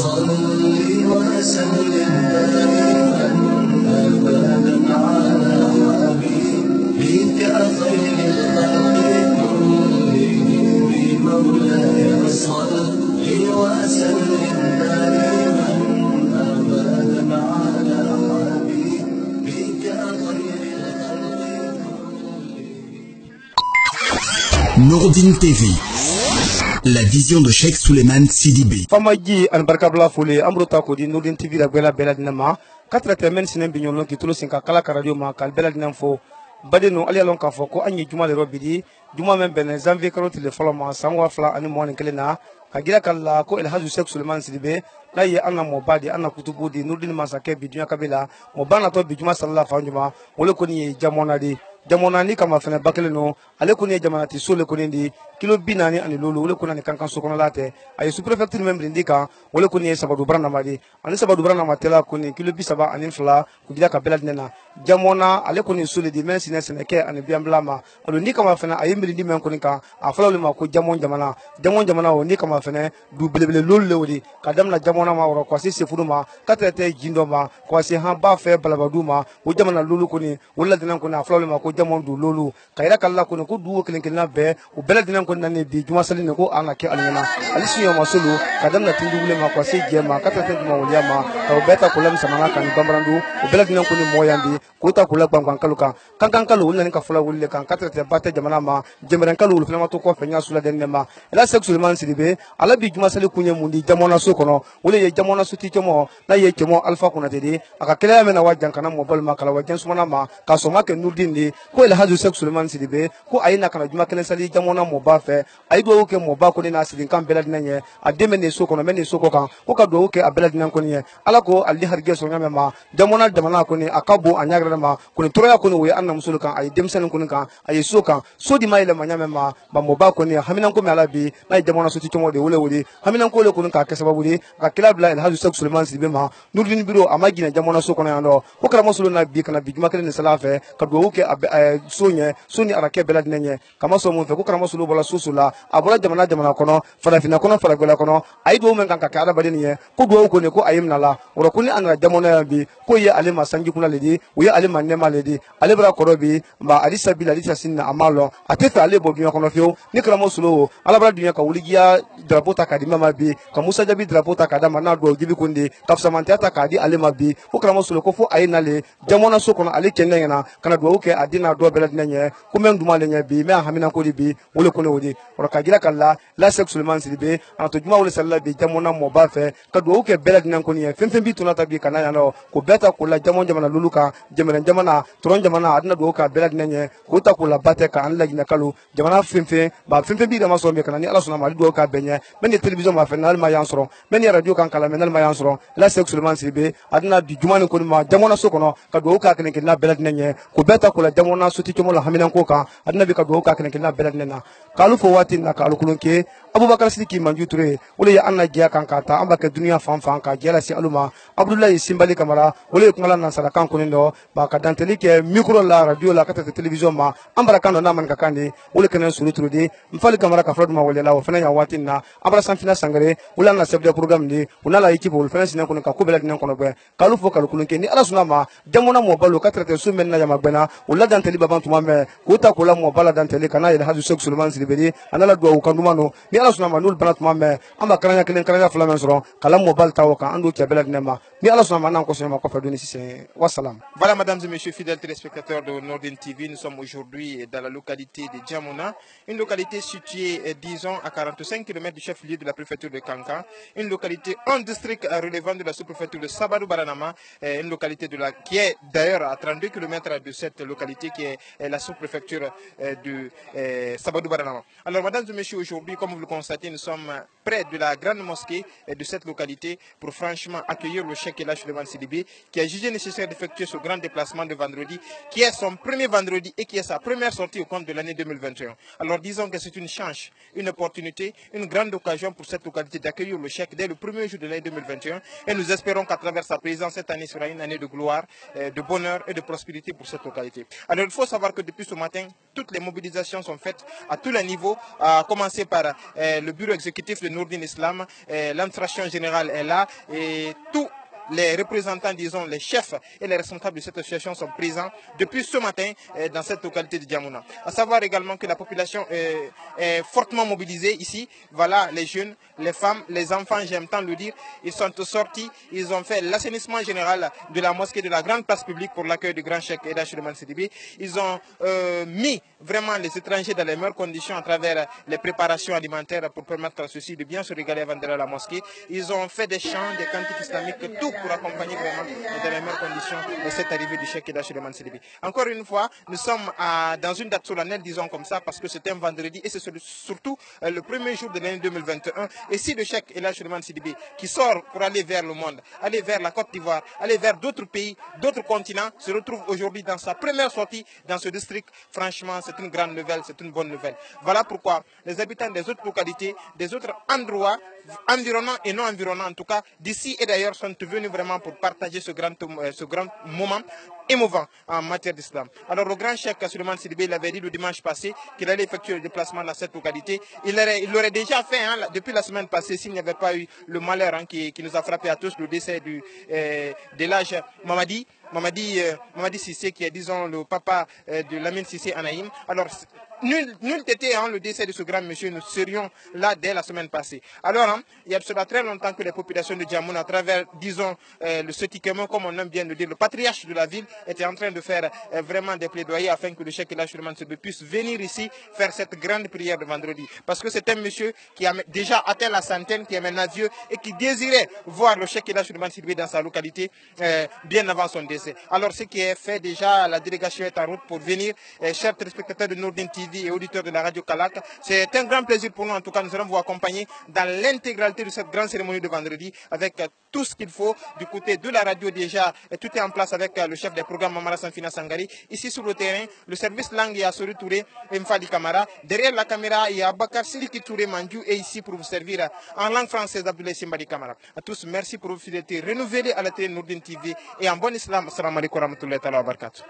صل وسلم دائما أبدا على حبيبك خير الخلق كلهم مولاي صل وسلم دائما أبدا على حبيبك خير الخلق Nourdine TV, la vision de Cheikh Souleymane Sidibé. Famaji an barkabla fole amrota ko di Nourdine TV la bela dinama 4 men sinen bignolo ki tulo sinka kala radio ma kal bela dinam fo badeno ali alon ka fo ko anyi juma le robidi juma men ben janvier karoti le folo ma sangwa fla ani mo kelena ka gira kala ko el haju Cheikh Souleymane Sidibé la ye anna mo badi anna kutubu di Nourdine masake bidunya kabila mo bana to bijuma sallallahu alaihi wasallam wole ko ni jamona di jamona ni kama fana bakele no ale ko ni jamana ti sole ko ni kilo binani ani lolo wole ko ni kankan so kono late ay sous préfecture membre ndika wole ko ni sabadu brana madi ani sabadu brana matela ko ni kilo bisaba ani fla ko dila ka belad nena jamona ale ko ni sole di men sine ke ani biamblama alo ni kama fana ay mbiri di men ko ni ka afla le ma ko jamona o ni kama fana du belebele lolo le wodi kadam na jamona ma woro ko si sefuduma katete jindoma ko si han ba fe balabaduma o jamana lolo ko ni wala dinan ko na afla le ma ko jamon du lolu kayra kala ko ko duwo kelen kelen be o bela dinan ko nanne bi juma salin ko ana ke alina ali siyo masulu kadam na tindu wule ma ko se jema kata te juma wuli ma o beta ko lam samana kan bamrandu o bela dinan ko ni moyandi ko ta ko la bangban kaluka kan kalu wala ka fula wuli kan kata te bata jamana ma jemran kalu wuli fama to ko fenya sula den ma ela Cheikh Souleymane Sidibé ala bi juma salin kunye mundi jamona so kono wule ye jamona so ti chomo na ye chomo alfa kuna tedi aka kele amena wajan kana mo bal ma kala wajan sumana ma ka so ma ke Nourdine ko el haju Cheikh Souleymane Sidibé ko ayina kana juma kelen sali jamona mo ba fe ay do ke mo ba ko ni na sidin kan belad nanye ademe ne soko no men ne soko kan ko ka do ke abelad nan ko ni ala ko alli harge so ngame ma jamona jamana ko ni akabo anyagra ma ko ni toroya ko ni we anna musul kan ay demsen ko ni kan ay so kan so di mayle ma nyame ma ba mo ba ko ni haminan ko mi ala bi na jamona so ti tomo de wole wole haminan ko le ko ni ka kesababu di ka kilabla el haju Cheikh Souleymane Sidibé ma Nourdine biro amagina jamona soko na ando ko kala musul na bi kana bi juma kelen sala fe ka do ke soni arake belad nenye kama so mun fe ko kala musul bola susula abola jamana kono farafina kono faragola kono ay do men kan ka kada badeni ye ko do ko ne ko ayim nala woro kuni an jamona bi ko ye ale masangi kuna ledi o ye ale manema ledi ale bra korobi ba ali sabila ali sinna amalo ateta ale bo biya kono fio ni kala musulo ala bra dunya ka wuligiya drapeau ta kadima ma bi ka musa jabi drapeau ta kadama na do gibi kundi kafsamante ta kadi ale ma bi ko kala musulo ko fo ay nale jamona so kono ale kenne na kana do ke adina do belad nenye ko men duma le nya bi me hamina ko di bi wole ko ne wodi woro ka gira kala la Cheikh Souleymane Sidibé an to juma wole salla bi jamona mo ba fe ka do ke belad nan ko ni fem bi tunata bi kana ya no ko beta ko la jamona luluka jamana toron jamana adna do ka belad nenye ko ta ko la bate ka an la gina kalu jamana fem ba fem bi da maso me kana ni ala suna ma do ka benye men ni television ma fe nal ma yansoro men ni radio kan kala men nal ma yansoro la Cheikh Souleymane Sidibé adna bi juma ni ko ma jamona so kono ka do ka kene na belad nenye ko beta ko la jamona suti ko mo la haminan ko ka adna bi ka do ka kene na belad nenna kalu fo wati na kalu kulunke Abubakar Sidiki Manju Touré wole ya anna giya kan kata amba ke dunia fan ka jela si aluma Abdoulaye Simbali Kamara wole ko ngala nan sala kan ko ndo ba ka danteli ke micro la radio la kata television ma ambara kan na man ka kandi wole kenen suru turudi mfali Kamara ka frod ma wole la fana ya watin na ambara sanfina sangare wala na chef de programme ni wala la équipe wole fana sinan ko ka ko bela dinan ko no be kalu fo kalu kulunke ni ala suna ma jamona mo balo ka traiter su men na ya magbena wala danteli baban tuma me ko ta ko la mo bala danteli kana ya haju Cheikh Souleymane Sidibé anala do ko ndumano ni ala suna ma nul banat mamme amba karanya kelen karanya flamen soro kala mobile tawo kan ando ke belad nema ni ala suna ma nan ko sema ko fa doni ci wassalam. Voilà mesdames et messieurs fidèles téléspectateurs de Nourdine TV, nous sommes aujourd'hui dans la localité de Djamona, une localité située disons à 45 km du chef-lieu de la préfecture de Kankan, une localité un district relevant de la sous-préfecture de Sabadou Baranama, une localité qui est d'ailleurs à 32 km de cette localité qui est la sous-préfecture de Sabadou Baranama. Alors mesdames et messieurs, aujourd'hui comme vous le constatez, nous sommes près de la grande mosquée de cette localité pour franchement accueillir le Cheikh Souleymane Sidibé qui a jugé nécessaire d'effectuer ce grand déplacement de vendredi qui est son premier vendredi et qui est sa première sortie au compte de l'année 2021. Alors disons que c'est une chance, une opportunité, une grande occasion pour cette localité d'accueillir le Cheikh dès le premier jour de l'année 2021 et nous espérons qu'à travers sa présence cette année sera une année de gloire, de bonheur et de prospérité pour cette localité. Alors il faut savoir que depuis ce matin, toutes les mobilisations sont faites à tous les niveaux, à commencer par le bureau exécutif de Nourdine Islam, l'administration générale est là et tout. Les représentants, disons, les chefs et les responsables de cette association sont présents depuis ce matin dans cette localité de Djamouna. À savoir également que la population est fortement mobilisée ici. Voilà, les jeunes, les femmes, les enfants, j'aime tant le dire, ils sont sortis, ils ont fait l'assainissement général de la mosquée, de la grande place publique pour l'accueil du grand cheikh Aïda Souleymane Sidibé. Ils ont mis vraiment les étrangers dans les meilleures conditions à travers les préparations alimentaires pour permettre à ceux-ci de bien se régaler avant d'aller à la mosquée. Ils ont fait des chants, des cantiques islamiques, tout pour accompagner vraiment dans les meilleures conditions de cette arrivée du cheikh Aïda Souleymane Sidibé. Encore une fois, nous sommes dans une date solennelle, disons comme ça, parce que c'est un vendredi et c'est surtout le premier jour de l'année 2021. Et si le cheikh Aïda Souleymane Sidibé qui sort pour aller vers le monde, aller vers la Côte d'Ivoire, aller vers d'autres pays, d'autres continents, se retrouve aujourd'hui dans sa première sortie dans ce district, franchement, c'est une grande nouvelle, c'est une bonne nouvelle. Voilà pourquoi les habitants des autres localités, des autres endroits, environnants et non environnants en tout cas, d'ici et d'ailleurs, sont venus vraiment pour partager ce grand moment émouvant en matière d'islam. Alors le grand cheikh Souleymane Sidibé l'avait dit le dimanche passé qu'il allait effectuer le déplacement dans cette localité. Il l'aurait déjà fait depuis la semaine passée s'il n'y avait pas eu le malheur qui nous a frappé à tous, le décès de l'âge Mamadi Sissé, qui est, disons, le papa de Lamine Sissé Anaïm. Alors, nul n'était le décès de ce grand monsieur, nous serions là dès la semaine passée. Alors, il y a cela très longtemps que les populations de Djamouna, à travers, disons, le Sotikemo, comme on aime bien le dire, le patriarche de la ville, était en train de faire vraiment des plaidoyers afin que le cheikh Aïda Souleymane Sidibé puisse venir ici faire cette grande prière de vendredi. Parce que c'est un monsieur qui a déjà atteint la centaine, qui est maintenant vieux et qui désirait voir le cheikh Aïda Souleymane Sidibé dans sa localité bien avant son décès. Alors, ce qui est fait déjà, la délégation est en route pour venir. Chers téléspectateurs de Nourdine TV et auditeurs de la radio Kalak, c'est un grand plaisir pour nous. En tout cas, nous allons vous accompagner dans l'intégralité de cette grande cérémonie de vendredi avec tout ce qu'il faut. Du côté de la radio, déjà, tout est en place avec le chef des programmes Mamara Sanfina Sangari. Ici sur le terrain, le service langue, il y a Sori Touré et Mfadi Kamara. Derrière la caméra, il y a Bakar Sidiki Touré Mandjou et ici pour vous servir en langue française Abdoulaye Simbadi Kamara. À tous, merci pour vos fidélité renouvelée à la télé Nourdine TV et en bon islam. Assalamu alaikum wa rahmatullahi wa barakatuh.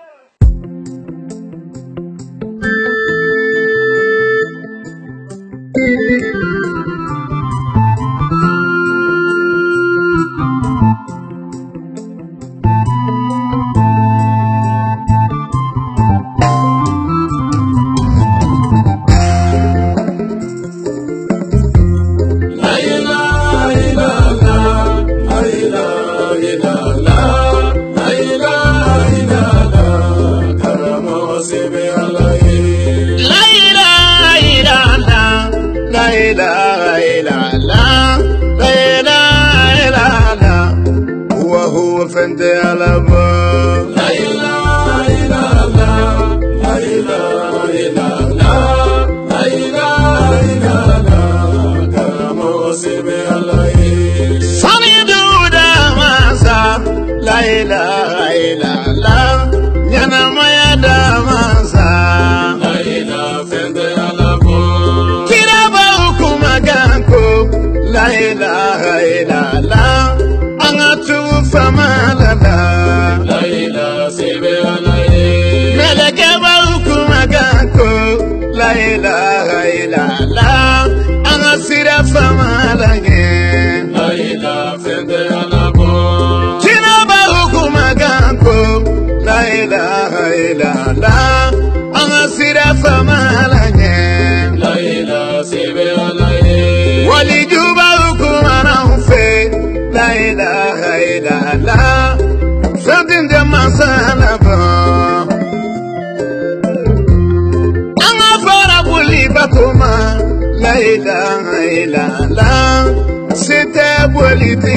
C'était politique.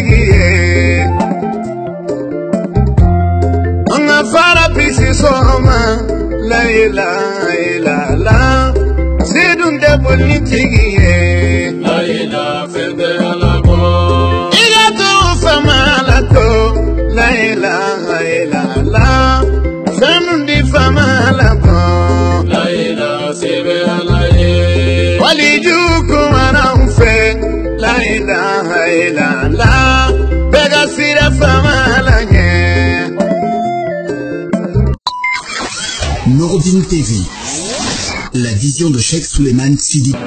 On a fait la piste soma. La ilaha illallah. C'est d'une des politiques. La ilaha illallah. Il a tout fait mal à tout. La ilaha illallah. Femme dit femme à la peau. La ilaha illallah. Walidou kumana fait. La ilaha illallah. Bega sira fama la nye. Nourdine TV, la vision de Cheikh Souleymane Sidibé.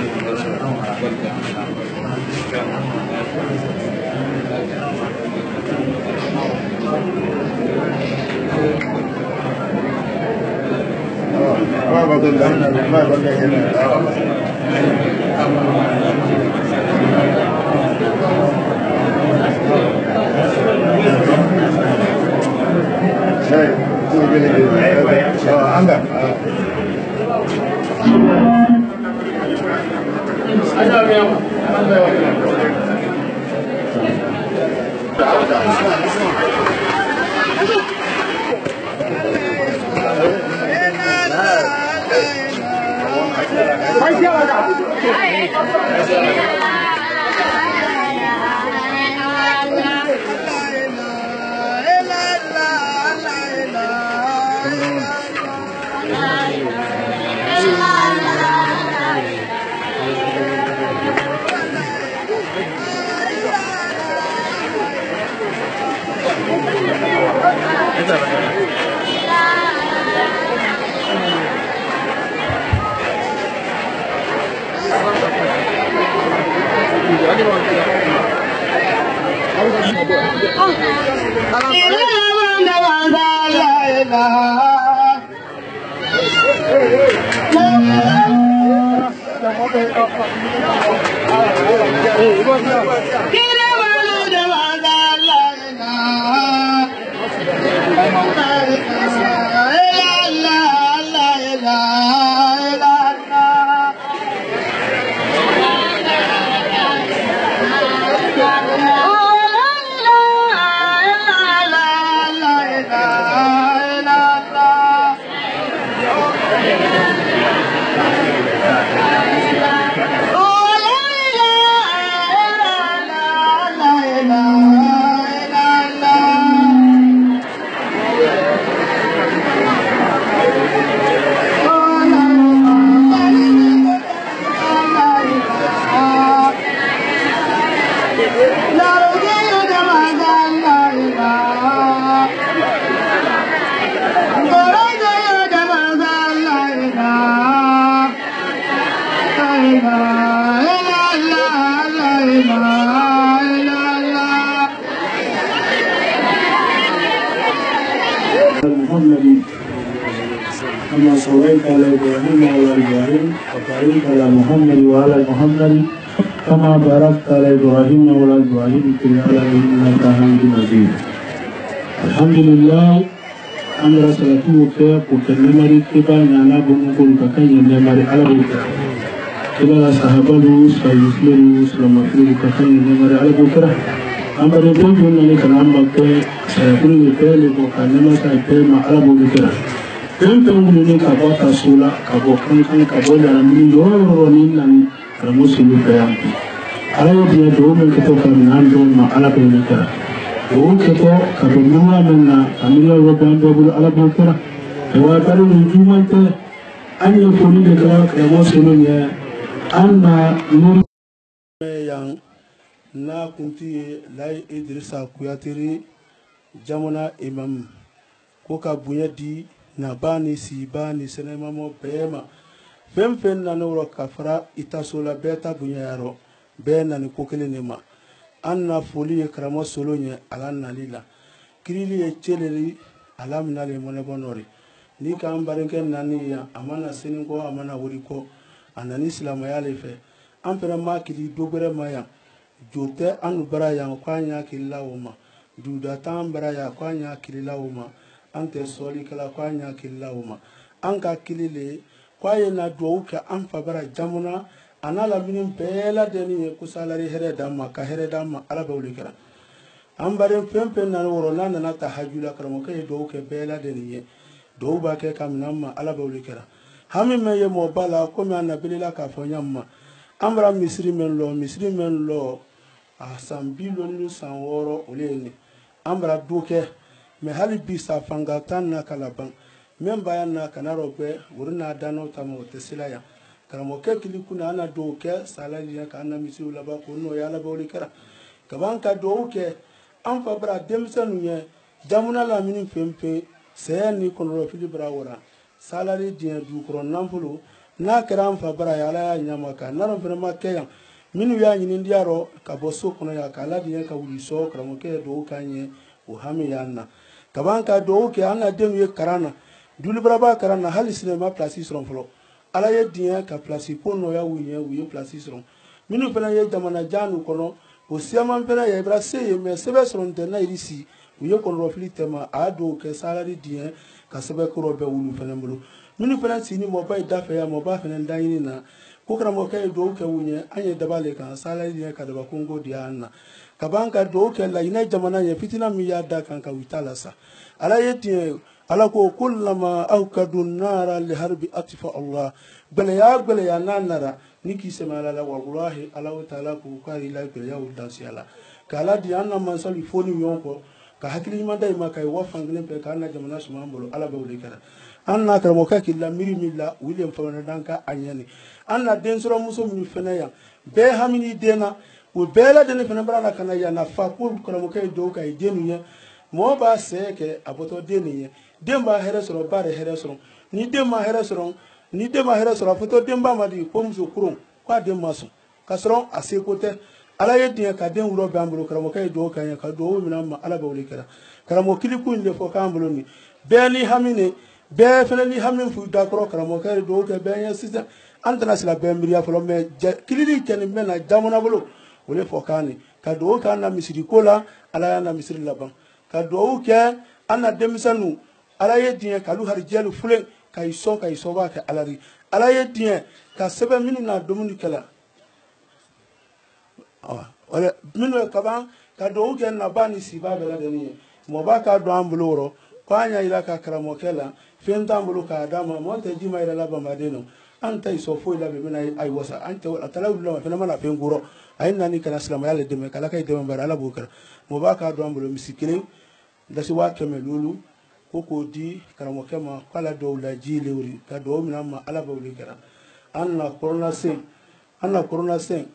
كما صليت على إبراهيم وعلى إبراهيم وبارك على محمد وعلى محمد كما باركت على إبراهيم وعلى إبراهيم في العالمين إنك حميد مجيد. الحمد لله أمر صلاته وكلمة كبا نانا بمقول كاين نمر على بوكا كلا صحابه سيسلم سلام فيه كاين نمر على بوكا أمر يقول إن كلام بكر سيقول كل بوكا نمر سيقول على بوكا كم تقولون كابو تسولا كابو كم كابو جرامين يورونين نان كرموسيلو كيامبي على يدي دوم كتو كمنان دوم ما على بينكرا دوم كتو كابو نوا منا كاميلا روبان دوبل على بوكرا هو كارو نجومان ته أن يفوني كتو كرموسيلو يا أنا نور yang na kunti lai Idrissa Kuyateri jamana imam ko ka bunya di na bani si bani senema mo bema fem na no kafara itasola beta bunya yaro be na ni kokele nema anna foli e kramo solo nye alanna lila kirili e cheleri alamna le mona bonori ni ka ambarenke nani ya amana sinin ko amana wori ko anani islama ya le fe ampere ma kili dogere ma ya jote anu bara ya kwanya kila woma duda tambara ya kwanya kila woma ante soli kala kwanya kila woma anka kilile kwaye na douka amfa bara jamuna anala minin bela deni kusalari here damma ka here damma araba ulikara ambare pempe na woro nana na tahajula karamo kay douke bela deni dou ba ke kamnamma alaba ulikara hami meye mo bala ko mi anabilila ka fonyamma ambra misri men lo asambilo ni sanworo uleni ambra duke me hali bisa fangatan na kalaban memba yana kanaro be wurna dano tamo tesila ya karamo ke kilikuna ana duke salali ya kana misi ulaba ko no ya laba ulikara kabanka duke amfa bra demsanu ye jamuna la mini pempe seyani konro filibra wora salari dia du kron namfulu na kram fa bara ya la nyamaka naron vraiment keyan minu ya nyini ndiaro ka boso kono ya kala dia ka wuli so kramo ke do kanye o hami yanna kabanka do ke ana dem ye karana duli braba karana hali sinema place sɔrɔ fɔlɔ ala ye diɲɛ ka place ko nɔya u ye place sɔrɔ minnu fana ye jamana janu kɔnɔ o siaman fana ye ibra se ye mais sɛbɛ sɔrɔ tɛ na irisi u ye kɔnɔfili tɛma a do kɛ salari diɲɛ ka sɛbɛ kɔrɔ bɛɛ wulu fana bolo minnu fana sini mɔba ye dafɛ ya mɔba fana daɲini na ko karamɔgɔkɛ ye dɔw kɛ u ɲɛ an ye daba le kan salari diɲɛ ka daba kongo di an na ka ban ka dɔw kɛ laginɛ jamana ye fitina min y'a da kan ka u ta la sa ala ye diɲɛ ala ko kullama awkadu nara liharbi atfa Allah gbɛlɛya n'a nara ni k'i sɛmɛ ala la wallahi ala ta'ala ko k'ale la gbɛlɛyaw dansi ala ka ala di an na mansali fo ni ɲɔgɔn kɔ ka hakili ɲuman da i ma ka ye wa fankelen fɛ k'an na jamana suma bolo ala bɛ wele kɛra an na karamɔgɔkɛ k'i la miiri min la William Famanadan ka a ɲɛni an na den sɔrɔ muso minnu fɛnɛ yan bɛɛ hamini den na o bɛɛ lajɛlen fɛnɛ bara la ka na yan nafa ko karamɔgɔkɛ ye dɔw ka ye den ninnu ye mɔgɔ b'a sɛgɛ kɛ a bɔtɔ den nin ye den b'a hɛrɛ sɔrɔ ba de hɛrɛ sɔrɔ ni den ma hɛrɛ sɔrɔ a fɔtɔ den ba ma di ko muso kuron k'a den ma sɔn ka sɔrɔ a seko tɛ ala ye diɲɛ ka den wuro b'an bolo karamɔgɔkɛ ye dɔw kan ye ka dɔw minɛ ma ala bɛ wele kɛra karamɔgɔ kiliku in de fɔ k'an bolo ni bɛɛ ni hami ne bɛɛ fɛnɛ ni hami fu da kɔrɔ karamɔgɔkɛ ye dɔw kɛ bɛɛ ɲɛ sisan an tɛna sira bɛɛ miiriya fɔlɔ mais kilili kɛni bɛ na jamana bolo o le fɔ k'an ni ka dɔw k'an na misiri ko la ala y'a na misiri laban ka dɔw kɛ an na denmisɛnninw ala ye diɲɛ k'alu harijɛlu fulen ka i sɔn b'a kɛ ala de ala ye diɲɛ ka sɛbɛn minnu na dumuni kɛla minnu ka ban ka dɔw kɛ naba ni siba bɛɛ lajɛlen ye mɔgɔ b'a k'a dɔn an bolo wɔrɔ ko an y'a yira ka karamɔgɔkɛ la fɛn t'an bolo k'a d'a ma mɔgɔ tɛ ji ma yɛrɛ la bamaden na an ta sɔn foyi la bɛ bɛna a yi wasa an tɛ a taara wuli la fɛnɛ mana fɛn kɔrɔ a ye nani kana silamɛya le dɛmɛ k'ala ka ye dɛmɛ bari ala b'o kɛra mɔgɔ b'a k'a dɔn an bolo misi kelen dasi 100 lolu ko k'o di karamɔgɔkɛ ma k'ala dɔw la ji lewuri ka dɔw minɛ an ma ala b'o le kɛra an na kɔrɔna sen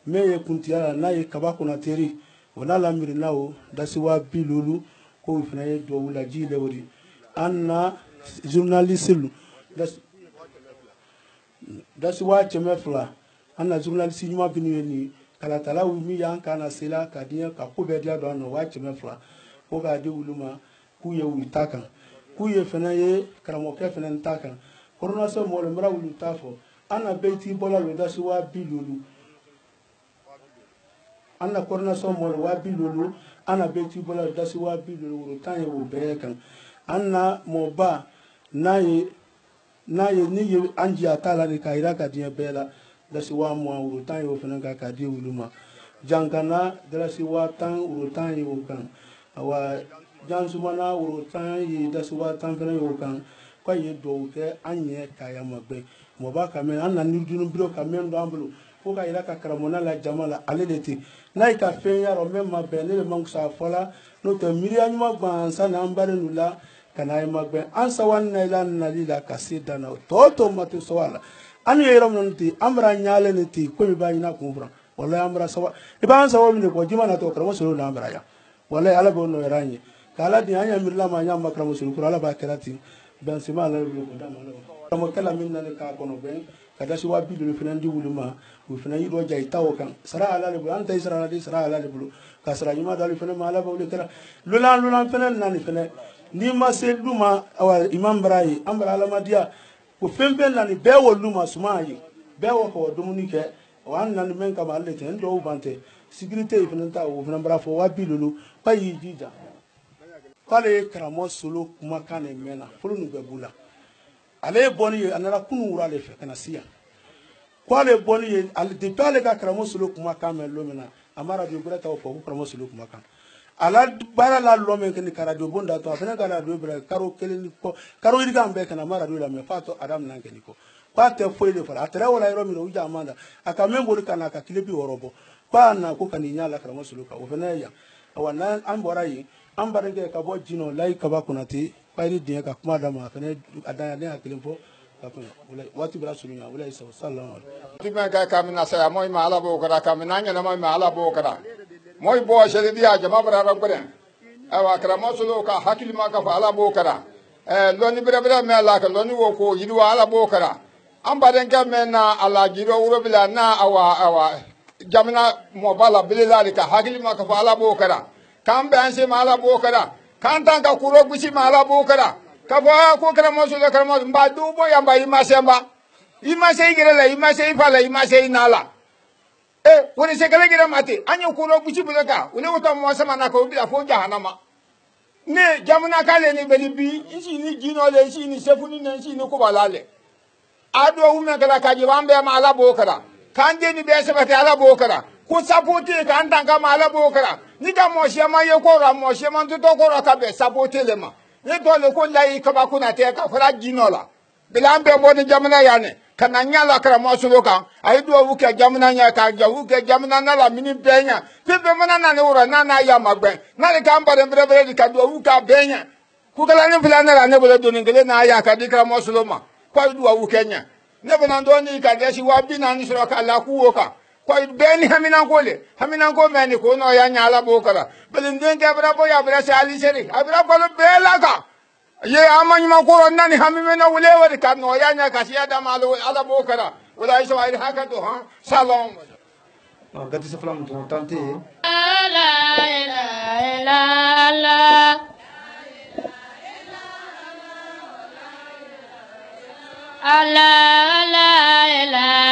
min ye kuntiya la n'a ye kaba kunnateri o n'a lamirina o dasi 50 lolu k'o fana ye dɔw la ji lewuri an na journaliste dasi 200 an na journaliste ɲuman bi ye nin kalatala min y'an kana sela ka diɲɛ ka ko bɛɛ diya don an na 200 ko k'a di wulu ma k'u ye wulu ta kan k'u ye fana ye karamɔgɔkɛ fana ta kan coordination mɔgɔ mara wulu ta fɔ an na bɛɛ t'i bɔla lo dasi 50 lolu an na coordination mɔgɔ 50 lolu an na bɛɛ t'i bɔla lo dasi 50 lolu woro tan ye o bɛɛ kan an na mɔba n'a ye ni ye an jɛ a t'a la de k'a yira ka diɲɛ bɛɛ la dasi 20 woro tan ye o fana kan k'a di wulu ma jankana dasi 10 woro tan ye o kan awa jansumana woro tan ye dasi 10 fana ye o kan k'a ye dɔw kɛ an ɲɛ k'a yama gbɛ mɔgɔ b'a ka mɛn an na ni dunu biro ka mɛn don an bolo fo k'a yira ka karamɔgɔ la jama la ale de ten n'a ye ka fɛn yarɔ mɛn ma bɛn ne de man kusa fɔla n'o tɛ miiriya ɲuman gansan na an bari n'u la ka n'a ye ma gbɛn an sawa na ila nali la ka se dan na tɔ ma tɛ sɔn a la an ye yɔrɔ min ten an bara ɲaalen de ten komi b'a ɲina kun furan walayi an bara sawa i b'an sawa min de kɔ jima na tɔ karamɔgɔ sɔrɔ na an bara yan walayi ala b'o nɔgɔya an ye k'ala di an ye miirila ma an y'a ma karamɔgɔ sɔrɔ kɔrɔ ala b'a kɛra ten bɛnsima ala bolo ko d'a ma karamɔgɔkɛ la min nani k'a kɔnɔ bɛn ka dasi 50 lolu fana di wulu ma u fana y'i dɔ ja i ta o kan sara ala le bolo an ta sara ala de sara ala le bolo ka sara ɲuman dali fana ma ala b'o le kɛra lolan fana nani fana n'i ma se lu ma awa imam bara ye an bara alamadiya ko fɛn fɛn nani bɛɛ wɔ lu ma suma ye bɛɛ wɔ k'o dumuni kɛ o an nani mɛn kama ale tɛ n dɔw ban tɛ sécurité yi fana ta o fana bara fɔ 50 lolu k'a y'i jija k'ale ye karamɔgɔ solo kumakan de mɛnna fɔlɔ n'u bɛɛ b'u la ale ye bɔnni ye a nana kunun wura ale fɛ ka na si yan k'ale bɔnni ye depuis ale ka karamɔgɔ solo kumakan mɛn don min na a ma radio bɛrɛ ta o fɔ ko karamɔgɔ solo kumakan ala baara la lɔ min kɛ ni ka radio bon da to a fana ka radio bɛrɛ karo kelen ni kɔ karo yirikan bɛɛ kana ma radio la mɛ f'a tɔ adam nan kɛ ni kɔ k'a tɛ foyi de fɔ a tɛrɛ wala yɔrɔ min na u ja man da a ka mɛn boli ka na a ka kile 60 bɔ k'a na ko ka n'i ɲa la karamɔgɔ solo kan o fana ye yan awa n'an bɔra yen an barikɛ ka bɔ jinɔ layi kaba kunnate k'ayiri diɲɛ ka kuma d'a ma a fana a dan ne hakili fɔ ka fɛn waati bɛra surunya wala yi sallallahu tibɛn kɛ ka mina saya moyi ma ala b'o kɛra ka mina ɲɛnama ma ala b'o kɛra moyi bɔ sɛridiya jama bara yɔrɔ gbɛrɛ ayiwa karamɔgɔ solo ka hakili ma ka fɔ ala b'o kɛra lɔnni bɛrɛbɛrɛ mɛn la ka lɔnni wo ko yiriwa ala b'o kɛra an badenkɛ mɛn na a la jiro wuro bila na awa jamana mɔba la belela de ka hakili ma ka fɔ ala b'o kɛra k'an bɛn se ma ala b'o kɛra k'an tan ka kuro gosi ma ala b'o kɛra kabo ko karamoso da karamoso ba dubo ya ba imase girela imase ifala imase inala woni se kala gira mate anyo ko ro buci bulaka woni woto mo sama na ko bi afo jahannama ne jamuna kale ni beli bi isi ni jino le isi ni sefuni ne isi ni ko balale ado wume kala kaji wambe ma ala bokara kanje ni be sebata ala bokara ko sapote kan tanga ma ala bokara ni ka mo shema ye ko ra mo shema to ko ra ka be sapote le ma ne to le ko lai ka ba kuna te ka fara jino la bilambe mo ni jamuna yane kana nyala kara mo sulo kan ay do wuke jamuna nya ka ja wuke jamuna na la mini benya pepe mana na ne wora na ya magben na le kan bare bre di ka do wuka benya ku kala ne filana la ne bole do ngele na ya ka di kara mo sulo ma kwa do wuke nya ne bana ndo ni ka de si wa bi na ni sulo ka la ku woka kwa beni hamina ko meni ko no ya nya la bokara belinde ke bra bo ya bra sali seri abra ko bela ka ye amani ma ko nani hamime na wule wadi kan no ya nya kasi ada malu ala bokara wala iso ay haka to ha salom no gati se flam to tante la la la Allah la ilaha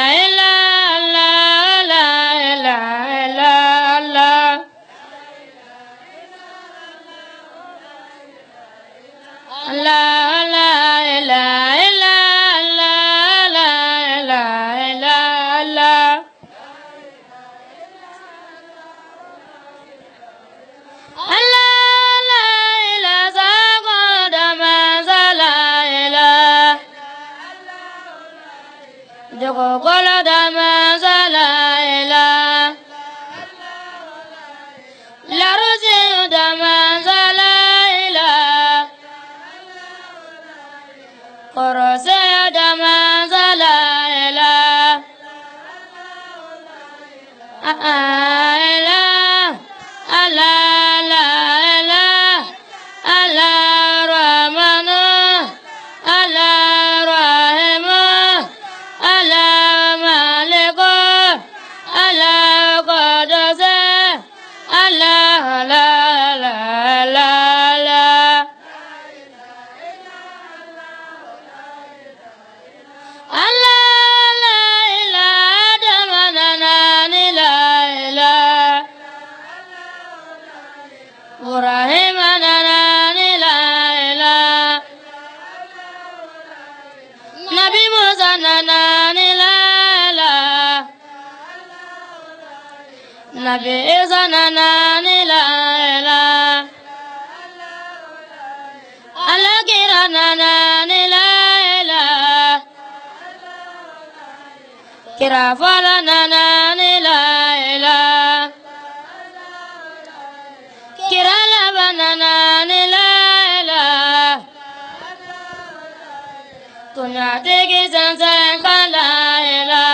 Kira fala nana ni la la kira la banana ni la la tunya tegi sansan kala la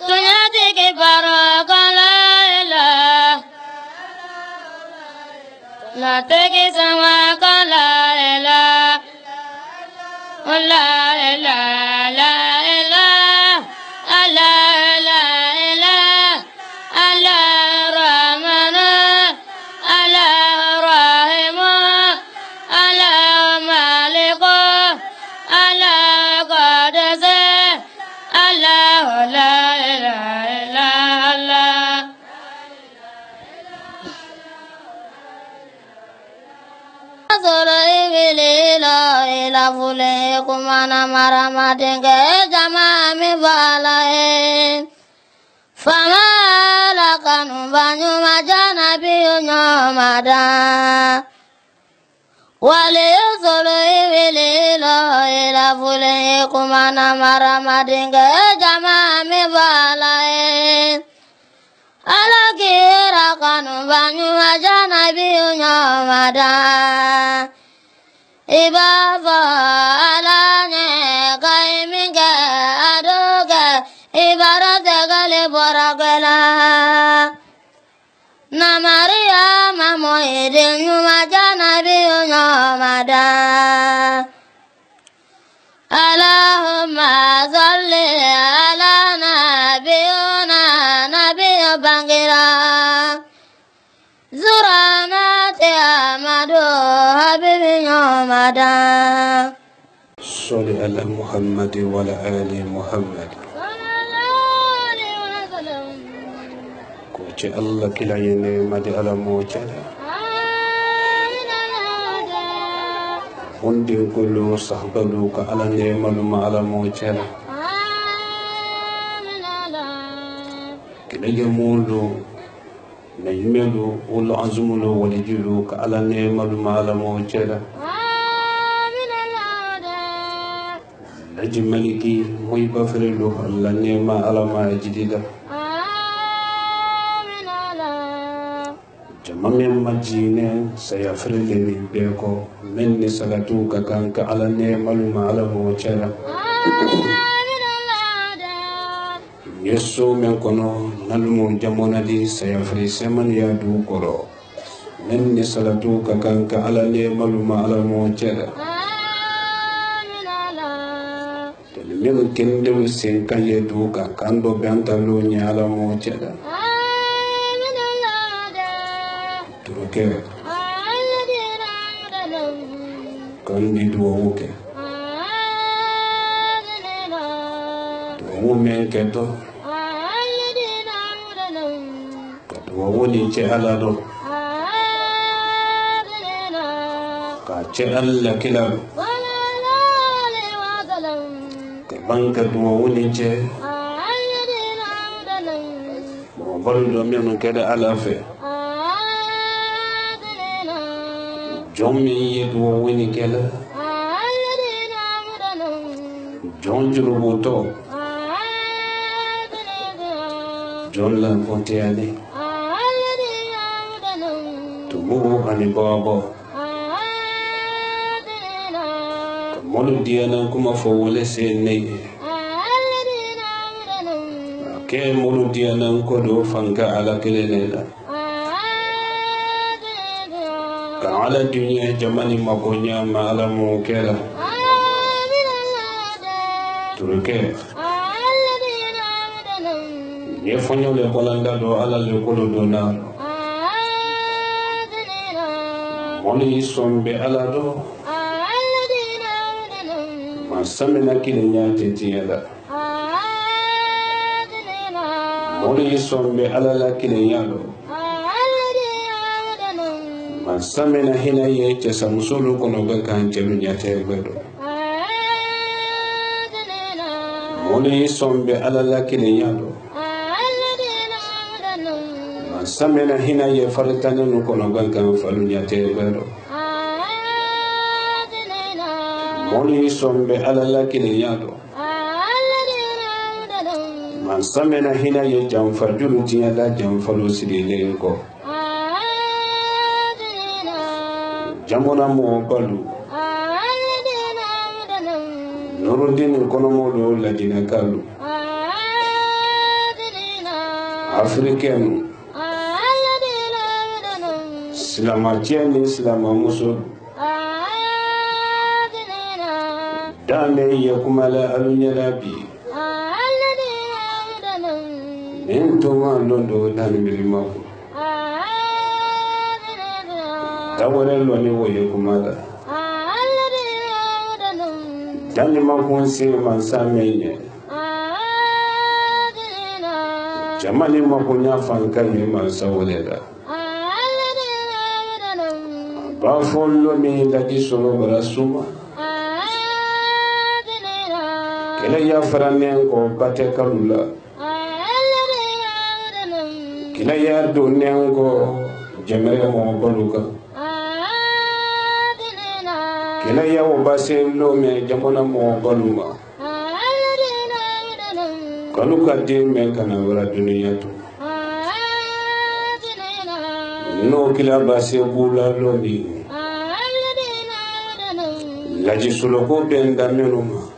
tunya tegi baro kala la tegi sanwa kala la la la Fule kumana marama denge jama mi balae fama la kanu banyu majana biyo nyomada wale solo ibili lo ila fule kumana marama denge jama mi balae ala kira kanu banyu majana biyo nyomada Ibaba alane kaiminge adoge ibarate gale boragela na Maria mamo ide nyuma jana biyo nyomada Allahumma salli ala nabiyo bangira Zurana te amado محمدا صل على محمد وعلى آل محمد كوتش الله كلا ينمد على موجلا وندي كل صحبه على نعمل ما على موجلا كلا يمولو نيملو ولا عزملو ولجلو على نعمل ما على موجلا أجي ملكي موي بفرلو الله نعمة على ما جديدة جمامي مجينة سيفرلني بيكو مني سلاتوك كانك على نعمة ما على موجلا يسو من كنو نلمو جمونا دي سيفري سمن يادو كرو مني سلاتوك كانك على نعمة ما على موجلا min kende sen kaye duka kando banta lo nyala mo cheda turuke kandi duoke duo men keto duo ni che ala do ka che alla kila banka duma woni je mo baldo men kede ala fe jommi yedo woni kala jonjuru boto jonla fontiane tumu ani babo molu diana kuma fo wole sene ke molu diana ko do fanga ala kelela ka ala dunya jamani makonya ma ala mo kera turuke ye fonyo le bolanda do ala le ko do na molu sombe ala do samina kilinya tetiela moli sombe alala kilinya lo samina hina ye che samsulu kono ga kan chelu nyate bedo moli sombe alala kilinya lo samina hina ye faritanu kono ga kan falu nyate bedo moli sombe alala kiliyado man samena hina ye jamfa julu tiya da jamfa lo sidile ko jamona mo balu nurudin kono mo do ladina kalu africain Islamatiani Islama musul dame ya kumala alunya labi nento ma londo dan milima tawore lo ni wo ya kumala dan ma kun se man samenye jamani ma kunya fanka ni man sawoleda ba follo mi dadi solo barasuma kele ya faranen ko bate kalula kele ya donen ko jemere mo baluka kele ya o baselo me jamona mo baluma kaluka de me kana wala duniya to no kila base bula loni laji suloko benda menuma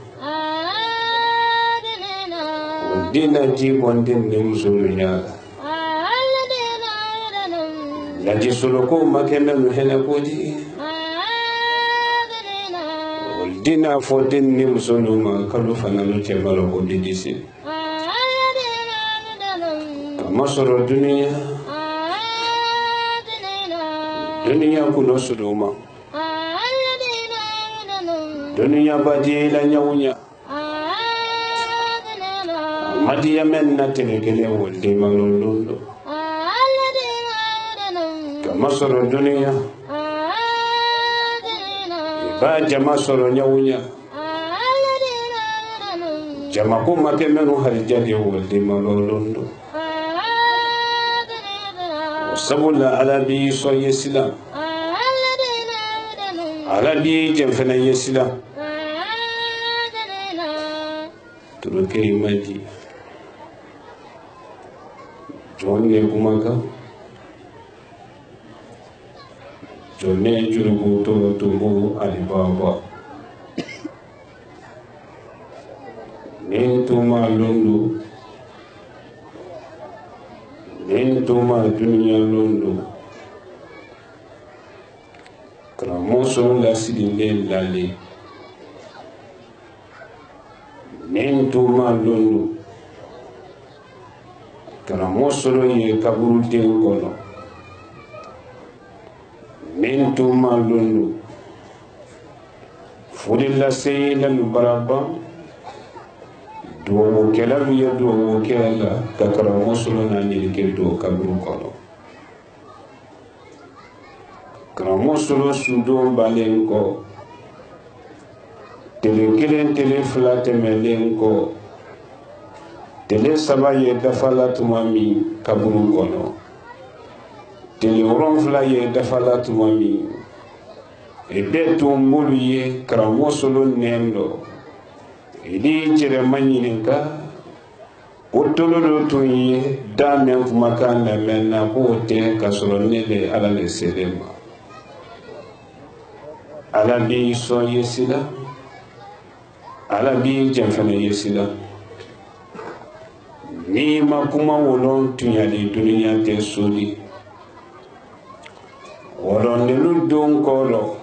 dina jibon din ne musulunya laji suloko makeme nuhene koji dina fodin ni musuluma kalu fana no chemalo ko didisi masoro dunia kuno suduma dunia badi la nyawnya madiya men na telegele wolde malolo kama soro dunia ba jama soro nyawnya jama ko make menu harijade wolde malolo sabula ala bi so yesila ala bi jemfena yesila turuke imadi jonne kumaka jonne jurugo to tumbu alibaba nentuma londo nentuma dunia londo kramoso la sidile lale nentuma londo kramoso ye kaburu tengono nentuma londo fudilla seyla lubaraba do kela ya do kela ka kramoso na ni keldo kaburu kono kramoso sudo balenko tele kelen tele fla temelenko tele saba ye dafala tumami kaburu kono tele ronfla ye dafala tumami e beto mbulu ye kramosolo nendo idi jere manyininka otolo tunye dame makana mena kote kasoro nele ala le sedema ala bi so yesila ala bi jamfana yesila ni makuma wolon tunya di dunia te sodi wolon de lu don kolo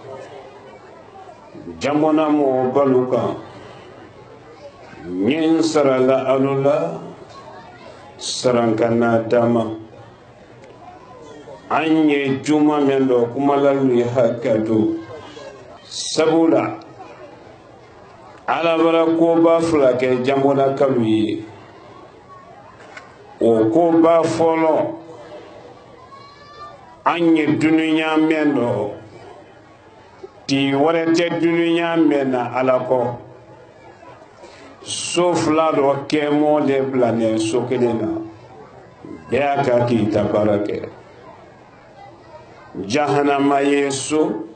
jamona mo baluka nyen sarala alula sarankana dama anye juma mendo kumalalu hakadu sabula ala bara ko ba flake jamona kaluyi o ko ba folo anye dunya mendo ti warete dunya mena alako sofla do kemo de plane sokelena ya ka ki tabarake jahannama yesu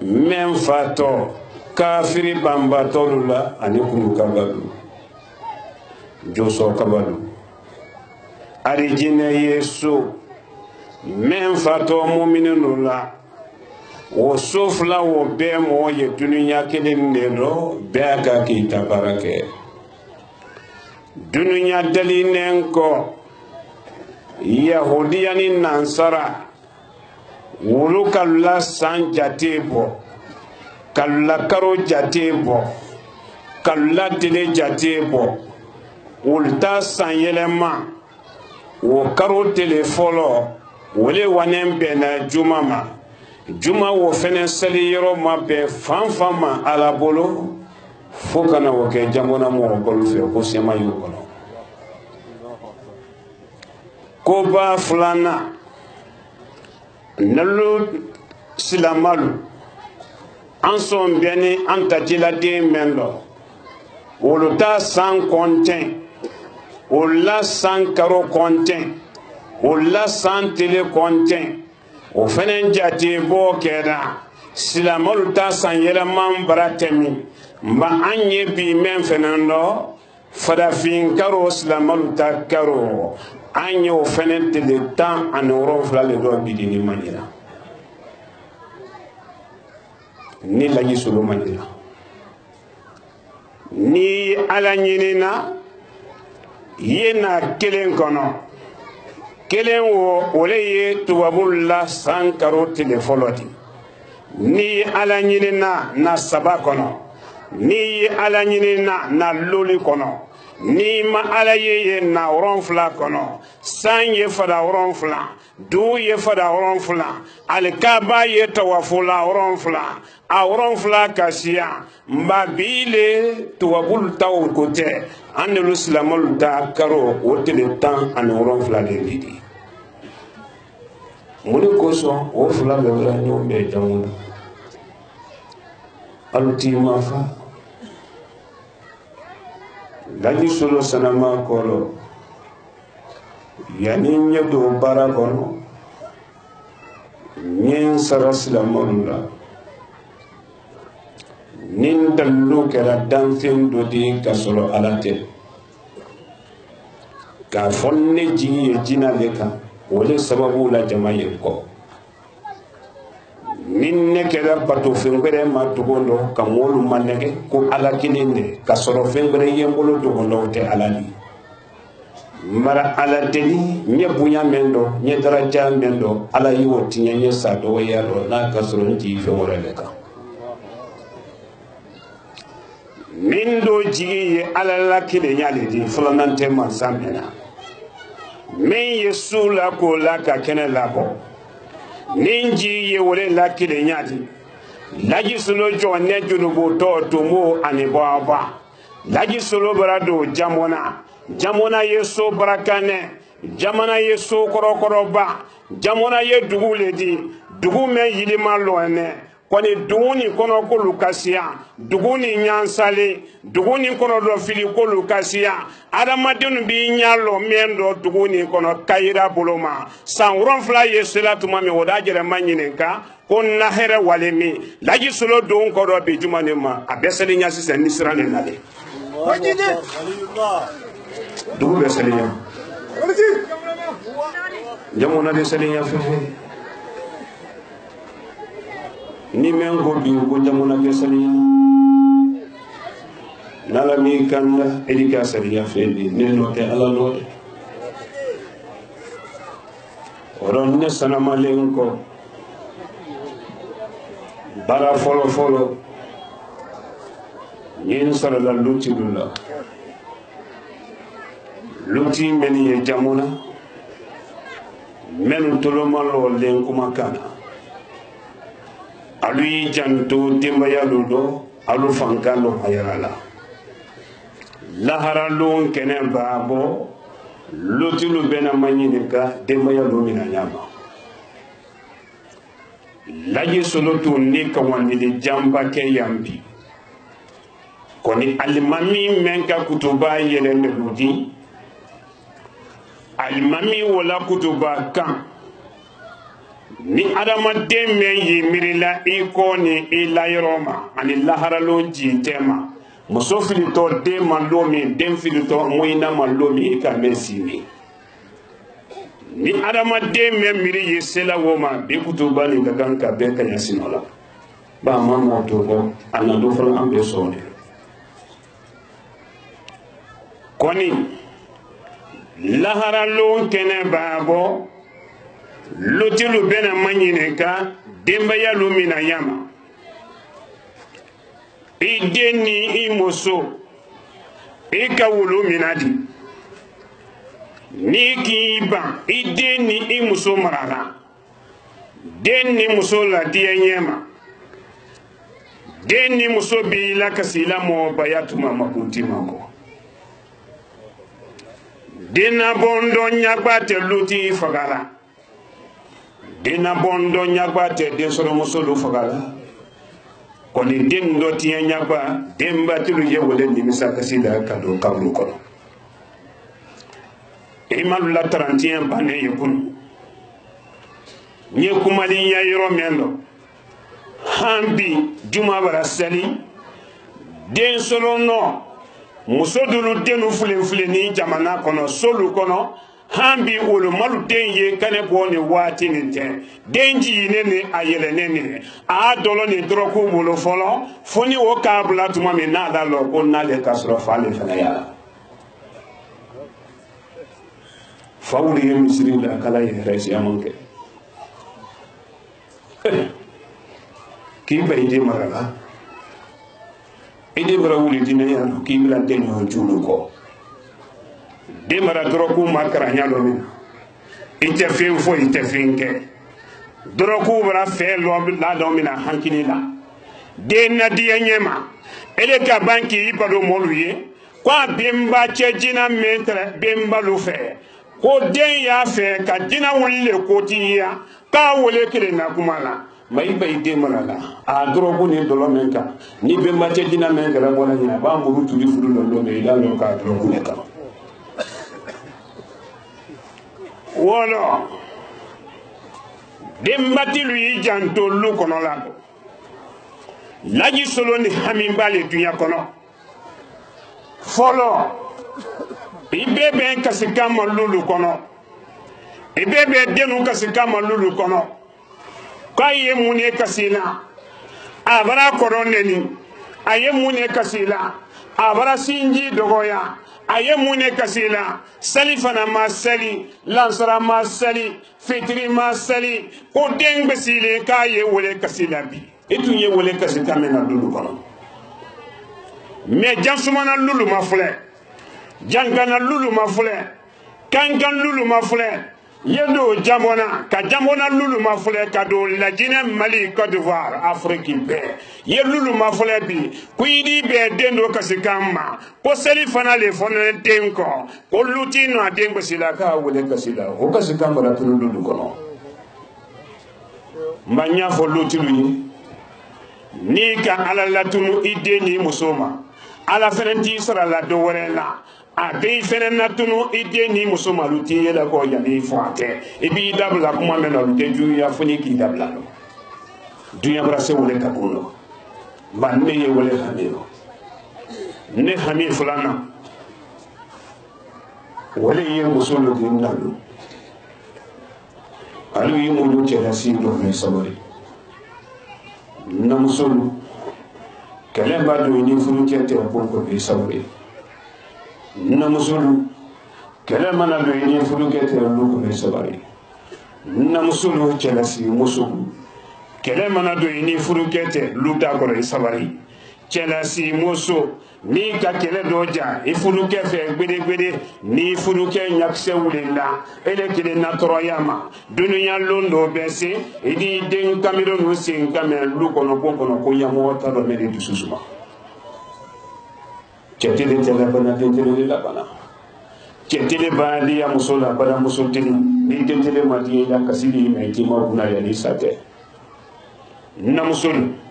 men fato kafiri bambatolula ani kunu kabalu joso kabalu arijine yesu men fato mu'minunula o sofla wo be mo ye dunya kelen nero be ka ki tabarake dunya dalinen ko yahudiyani nansara wulu kalla san jatebo kalla karo jatebo kalla tele jatebo ulta san yelema wo karo tele folo wole wanen bena juma wo fene sali yoro ma be fanfama ala bolo fokana wo ke jamona mo bolu fe ko sema yukono ko ba fulana nalu silamalu anson beni antatila de mendo woluta san konten wala san karo konten wala san tele konten o fenen jati bo keda silamalu ta san yela man baratemi mba anye bi men fenando fada fin karo silamalu ta karo anye o fenen tele tan anoro flale do bidini manira ni la yisulu manira ni ala nyinina yena kelen kono kelen wo ole ye tubabulla sankaro telefoloti ni ala nyinina na saba kono ni ala nyinina na loli kono ni ma ala ye na woron fila kono san ye fada woron fila du ye fada woron fila alkaba ye tawafula woron fila a woron fila kasiya mbabile tuwabul taw kote anelu silamol ta karo wotele tan an woron fila de bidi muni koso o fila be wala nyombe jamu aluti mafa laji solo sanama kolo yani nyedo bara kono nyen sara silamolula nin dallu kera danfen do di kasolo alate ka fonne ji jina leka wole sababu la jamaye ko min ne kera bato fengere ma dugondo ka molu manege ko ala kilinde ka soro fengere yembolo dugondo te alali mara ala deni nye bunya mendo nye daraja mendo ala yiwo tinye nye sato yaro na ka soro nji fengere leka min do jigi ye ala la kile nyale di fulanante man samena min yesu la ko la ka kene la bo ninji ye wole la kile nyati laji solo jonne junubu to mo ani baba laji solo barado jamona yeso barakane jamana yeso korokoro ba jamona ye dugule di dugu me yilima loene koni duguni kono ko lukasiya duguni nyansale duguni kono do fili ko lukasiya adamadenu bi nyalo mendo duguni kono kayira boloma sanron fla yesela tuma me woda jere manyinenka ko na here walemi laji solo don ko do be jumane ma abesele nyasi sen nisrane nale dugu besele nya jamona de sele fefe ni men ko bi ko jamona ke saliya nala mi kanda edika saliya fendi ne no te ala no oron ne sanama len ko bara folo yin sara la luti dula luti meni ye jamona men tolomalo len kuma kana alu yi janto dembaya ludo alu fankalo hayarala lahara lon kene babo lutilu bena manyini ka dembaya lumina nyama laji solotu ni ka wandili jamba ke yambi koni alimami menka kutuba yele meludi alimami wala kutuba kan ni adamaden men yi mirila iko ni ilayiroma ani laharalon jintema muso filito den malomi den filito moyina malomi ka mesimi ni adamaden men miri yi sela woma be kutuba ni dagan ka be kanya sinola ba mamo to ko anado fara ambe sone koni laharalon kene babo lotilu bena manyine ka dembaya lumina yama ideni imoso ika wulu minadi niki ba ideni imuso marara deni muso la diyenyema deni muso bila kasila mo bayatuma makunti mako dena bondo nyabate luti fagara dena bondo nyagba te den soro musolu fagala koni den do tiya nyagba den batilu je wole ni misa kasida kado kabru kono imalu la 31 bane yekun nye kumali ya yoro mendo hambi juma bara sali den soro no musodulu denu fulen ni jamana kono solu kono hambi wolo malu den ye kane boni wati ni ten denji nene ayele nene a dolo ni droku wolo folo foni o kabla tuma mi na da lo ko na le kasro fale fana ya fawli yem misri la kala ye resi amonke ki bayde marala ide bara wuli dina ya ki bla den yo julu ko de mara doroku makara nyalo min ite fin fo ite fin ke doroku bara fe lo la do mina hankini la de na dia nyema ele ka banki ibado moluye kwa bimba chejina metre bimba lu fe ko den ya fe ka dina wulle ko tiya ka wole kire na kumala mai bai de malala a doroku ni dolo menka ni bimba chejina menka la wala ni ba muru tuli furu lo me ila lo ka doroku ne ka wolo dembati lui janto lu kono la laji solo ni hamimba le dunya kono folo ibebe kasikama lulu kono ibebe denu kasikama lulu kono kaye mune kasila abara koroneni aye mune kasila abara sinji dogoya aye mune kasila salifana masali lansara masali fitri masali ko deng besile kaye wole kasila bi etunye wole kasika mena lulu kono me jansumana lulu mafule jangana lulu mafule kankan lulu mafule yendo jamona ka jamona lulu mafule ka do lajine Mali Côte d'Ivoire Afrique be ye lulu mafule bi kuidi be dendo kasikama ko seli fana le fona tenko ko lutino adengo sila ka wole kasila o kasikama la lulu kono manya fo lutulu ni ka ala latunu ideni musoma ala ferenti sara la do werela a be fere natunu ide ni musoma luti yela ko ya ni fate e bi dabla kuma mena lute ju ya funi ki dabla no dunya brase wole ka kuno banne ye wole hamiro ne hamir fulana wole ye musulu din nalu alu yi mulu ce hasido me sabari na musulu kele ba do ni furu kete ko ko be sabari na musulu kele mana do ni furu kete lu ko be sabari na musulu kele si musulu kele mana do ni furu kete lu ta ko be sabari kele si musu ni ka kele doja e furu ke fe gbede ni furu ke nyakse wulinda ele kele na toroyama dunya londo bese edi den kamero no sin kamel lu kono ko yamo ta do mede du susuma cetele tele bana tele la bana cetele bali ya musola bana musotini ni tele mati ya kasili me tima buna ya ni sate na musulu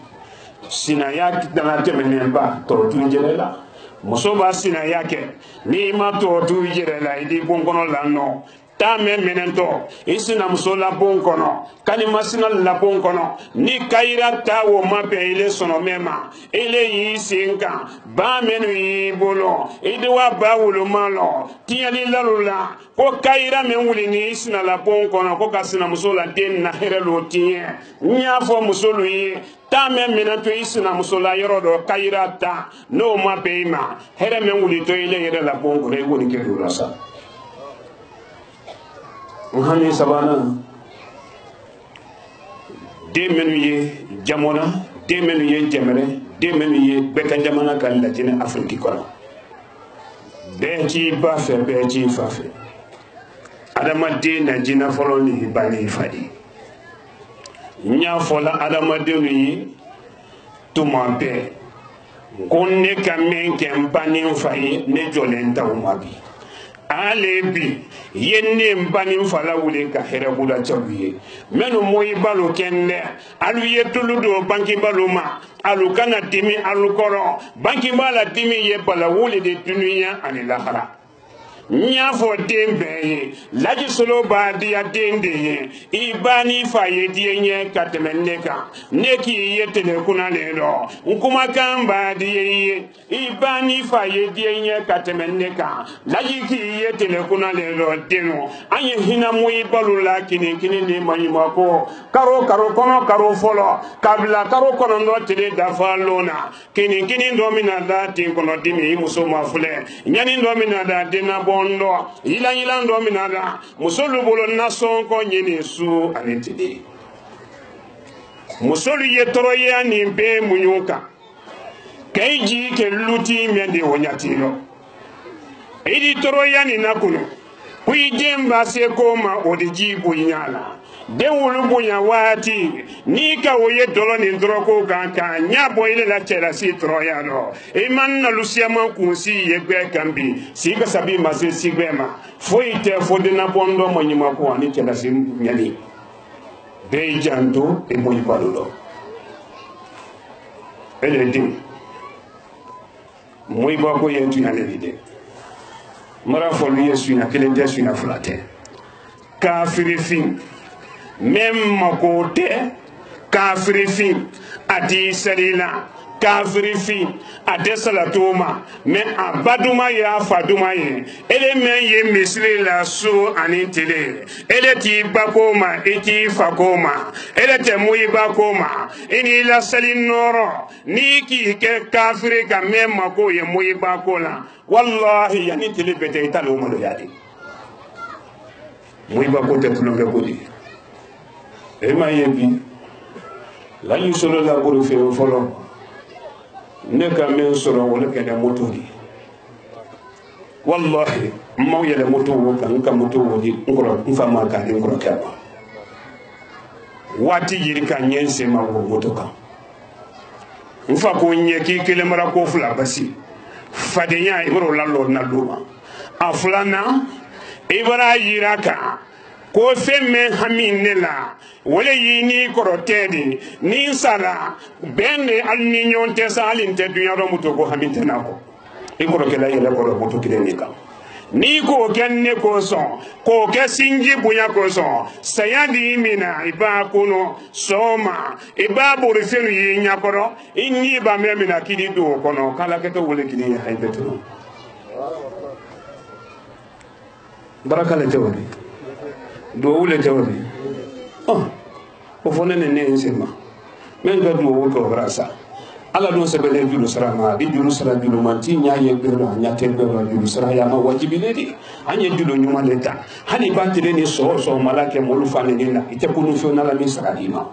sina yake dana temene ba to tunjelela musoba sina yake ni ma to tunjelela idi bonkono lanno ta menento isina musola bonkono kani masina la bonkono ni kaira ta wo mape ile sono mema ile yi sinka ba menu yi bolo idi wa ba wulo malo tiyali lalula ko kaira men wuli ni isina la bonkono ko kasina musola den na herelo tiye nya fo musolu yi ta menento isina musola yoro do kaira ta no mape ma here men wuli to ile yere la bonkono e woni ke do sa Muhammad sabana de menu ye jamona de menu ye jamere de menu ye beka jamana kan la jine Afrique kono be ci ba fe be ci fa fe adama de na jina folo ni bani fadi nya fola adama de ni tuma be konne kamen kem bani fayi ne jolenta umabi alebi yenne mbani mfala wule ka here buda chawiye menu moyi balo kenne alu yetulu do banki balo ma alu kana timi alu koro banki bala timi ye bala wule de dunya ani lahara nya fo dembe laji solo ba dia dende ye ibani fa ye die nye katemenneka neki yetele kuna lelo nkuma kamba die ibani fa ye die nye katemenneka laji ki yetele kuna lelo deno anye hina moyi balula kini ni mani mako karo kono karo folo kabla karo kono ndo tele dafa lona kini ndo mina da tin kono dimi muso mafule nyani ndo mina da dena bondo ila ndo minada musolu bolo nason ko nyini su anetidi musolu yetoro ya ni be munyuka keiji ke luti mende wonyatilo idi toro yani nakuno kui demba se koma odiji bunyala de wulu bunya wati ni ka woye dolo ni droko ganka nya boyle la chela si troya no e man na lucia man kunsi yegbe kambi si ka sabi mase sigbema foite fodena bondo monyima ko ani chela si nyali de janto e moyi balulo ele di moyi ba ko yentu nyale vide mara folu yesu na kelende su na fulate kafiri fin même makote kafiri fin adi salila kafiri fin ade salatoma me abaduma ya faduma ye ele men ye misli la su anintile ele ti bakoma eti fakoma ele te muyi bakoma ini la salin noro ni ki ke kafiri ka même mako ye muyi bakola wallahi yani tele bete italo mo yadi muyi bakote tulombe kodi e ma yebi la ñu solo la buru fe folo ne ka men soro wala ke da motori wallahi mo yele moto wo kan ka moto wo di ngoro mfama ka di ngoro ka ba wati yiri ka nyense ma wo moto ka mfa ko nye ki kele mara ko fula basi fadenya ibro la lo na duma aflana ibra yiraka ko femme haminela wala yini korotedi ni sala benne alni nyonte salin te dunya do muto ko hamintena ko e ko kala yele ko muto kideni ka ni ko kenne ko son ko ke sinji bunya ko son sayadi mina iba kuno soma iba borifenu yinya koro inni ba memina kidi do kono kala keto wole kidi haybeto barakale tewri do wule tewri o fone ne ensema men ga do wo grasa ala don se bele julu sarama di julu sara julu manti nya ye bero nya tembe ba julu sara ya ma wajibile di anye julu nyuma leta hani batire ni so malake molu fane ni na ite kunu fio na la mi sara dima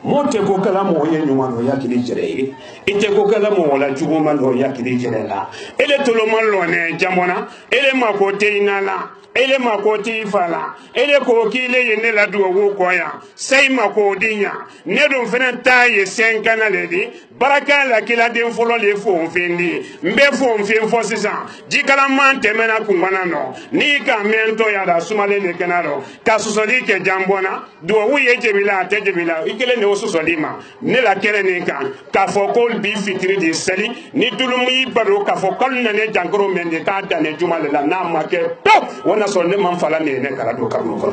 mote ko kala mo ye nyuma no yakili jere ite ko kala mo wala jugo man no yakili jere la ele tolo man lo ne jamona ele ma ko te inala ele makoti fala ele ko kile yene la duwo wo koya sei makodinya ne dum fena taye senkana ledi baraka la kila den folo le fo fendi mbe fo fen fo sisa jikala man temena kungwana no ni ka mento ya da sumale le kenaro ka susoli ke jambona duwo wu ye jebila te jebila ikele ne susoli ma ne la kele ne ka fo ko bi fitri di sali ni dulum yi baro ka fo kol ne jangoro mende ka dane jumale la na make pop wona so ne man fala ne kala do kabul ko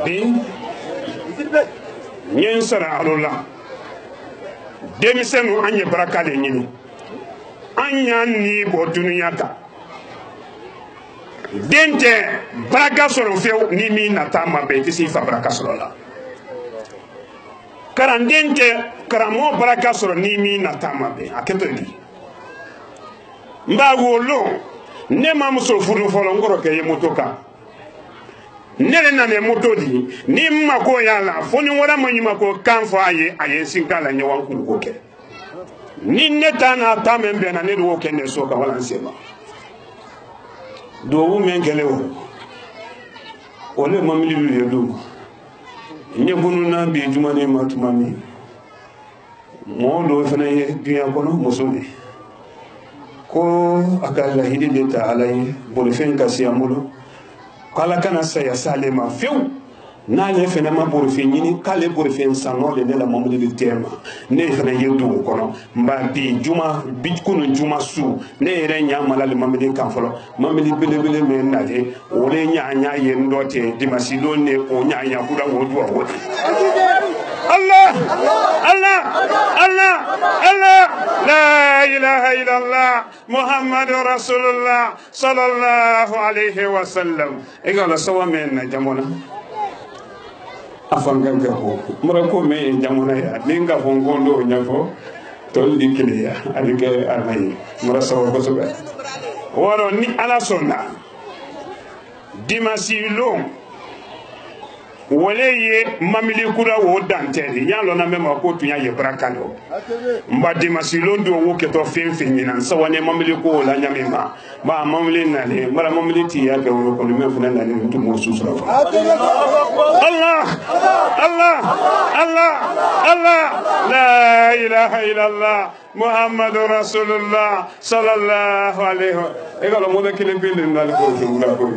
bin nyen sara alola demisenu anye baraka de nyini anya ni bo dunya ka dente baraka soro fe ni mi na tama be ti si fa baraka soro la karandente karamo baraka soro ni mi na tama be aketo di mba wolo ne ma muso furu folo ngoro ke ye motoka nele na ne motodi ni mako yala foni wala manyima ko kanfo aye sinkala nya wankulu ko ke ni neta na tamembe na ne do ke ne soka wala nsema do wu mengele wo ole mamili lu yedo nye bunu na bi jumane matumami mo do fana ye biya kono musodi ko akala hidi de ta alai bolifen kasiamulo kala kana saya salema fiu na le fena ma bolifen yini kale bolifen sano de la mamuli de tema ne fena yedu kono mba bi juma bi kunu juma su ne re nya mala le mamuli kan folo mamuli bele me na de ole nya ye ndote dimasi do ne o nya kuda wodu wo Allah Allah Allah Allah la ilaha illallah Muhammadur Rasulullah sallallahu alaihi wasallam egala sawa men jamona afanga ko mura ko me jamona ya ninga hongondo nyafo tol dikliya adike armay mura sawa ko sobe woro ni ala sonna dimasi lo Wole mamili kura wo danteli ya lo na mema ko tunya ye brakalo mbadi masilondo wo keto fenfeni na sawane mamili ko la nyamema ba mamili na le mara mamili ti ya ga wo ko me funa na ni tu mo susu Allah Allah Allah Allah la ilaha illallah Muhammadur Rasulullah sallallahu alaihi wa sallam e ga lo mo de kile bindi na ko la ko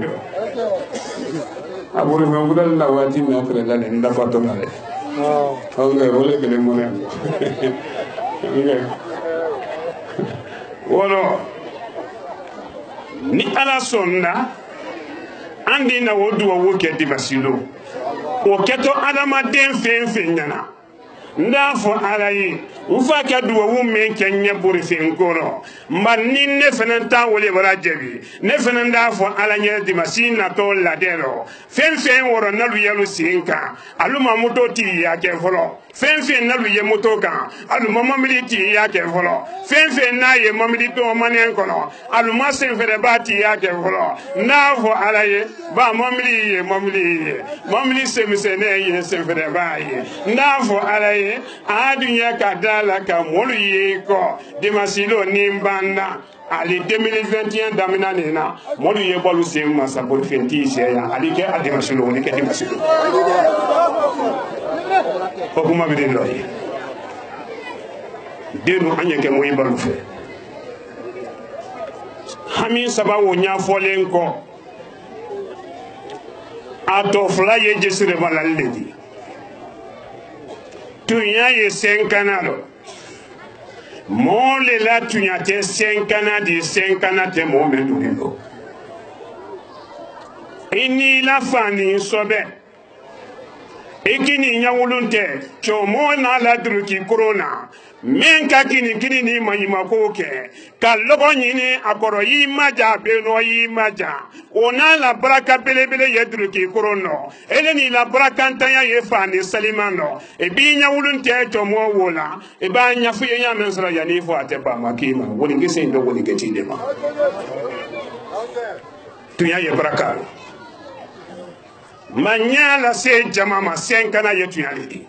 aburi me ngudal na wati me akre la ne ndafa to ngale okay wole kele mo ne wolo ni ala sonna andi na wodu wo ke di basilo o keto adama den fen nyana ndafo alayi ufa ka duwa wu men kenye buri fen koro manni ne fenen ta wole bara jebi ne fenen ndafo ala nye di masina to ladero fen woro nalu yelu sinka aluma moto ti ya ke folo fen nalu ye moto kan aluma mamili ti ya ke folo fen na ye mamili to manen kono aluma sen fere ba ti ya ke folo ndafo alaye ba mamili se misene ye sen fere ba ye ndafo alaye adunya kadala ka molu ye ko dimasilo nimbanda ali 2021 damina nena molu ye bolu se masa bol fenti se ya ali ke adimasilo ni ke dimasilo ko kuma bi de loy denu anye ke moyi balu fe hami sabawo nya folen ko ato fla ye jesire balaledi tunya ye senkanalo mole la tunya te senkana di senkana te mo medulilo ini la fani sobe ikini nyawulunte chomo na la druki corona menka kini ni mayima koke kalogo nyini akoro yimaja beno yimaja ona la braka belebele yedruki korono eleni la braka ntanya yefani salimano e binya wulunte to mo wola e banya fuye nya mensra ya ni fo atepa makima woni ngese ndo woni getinde ma tunya ye braka manyala se jamama senkana yetunya lidi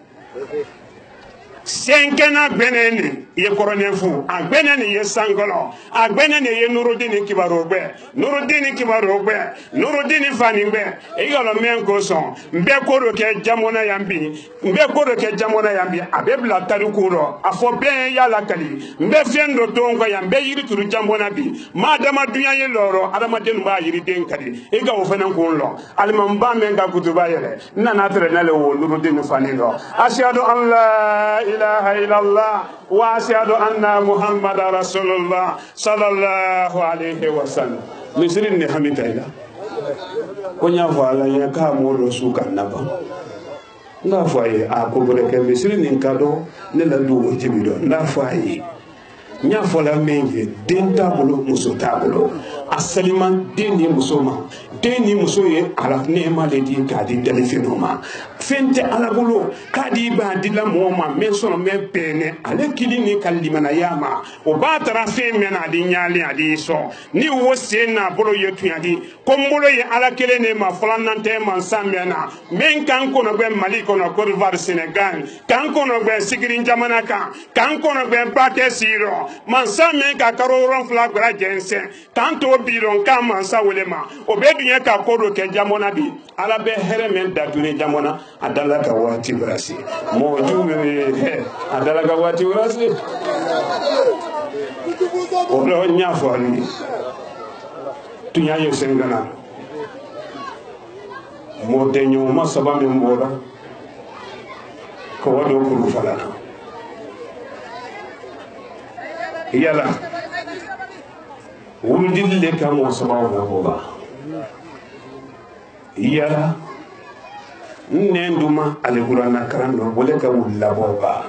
senkana beneni ye koronefu agbeneni ye sangolo agbeneni ye nurudini kibarogbe nurudini faningbe eyolo menko son mbe koro ke jamona yambi abebla tarikuro afo ben yala kali mbe fendo tongo yambe yiri turu jamona bi madama dunya ye loro adama den ba yiri den kali ega o fenan ko lo almamba menga kutuba yele nana tere nale wo nurudini fanindo ashhadu an la ilaha illallah wa ashhadu anna muhammada rasulullah sallallahu alaihi wasallam misirin ne hamitaila konya fala ya ka mo suka naba nga faye a ko breke misirin nin kado ne la du jibido nga faye nya fola menge den tabulo muso tabulo asaliman den ni muso ma den ni muso ye ala nema le di kadi telefinoma fente ala bolo kadi ba dila moma men sono men pene ale kili ni kalimana yama o ba tara fe mena di nyali adi so ni wo sena bolo yetu adi kombolo ye ala kele ne ma folanante man samena men kan ko no be mali ko no Côte d'Ivoire Sénégal kan ko no be sigirin jamana kan ko no be bate siro man samen ka karo ron flag gra jense tanto biron kan man sa wolema o be dunya ka kodo ke jamona bi ala be here men datune jamona adala ka wati brasi mo jume adala ka wati brasi o lo nya fali tunya yo sengana mo denyo masaba me mbora ko wado ko falana yala wuludille ka mo sama ko ba yala nenduma alqur'ana karando wole ka wulla boba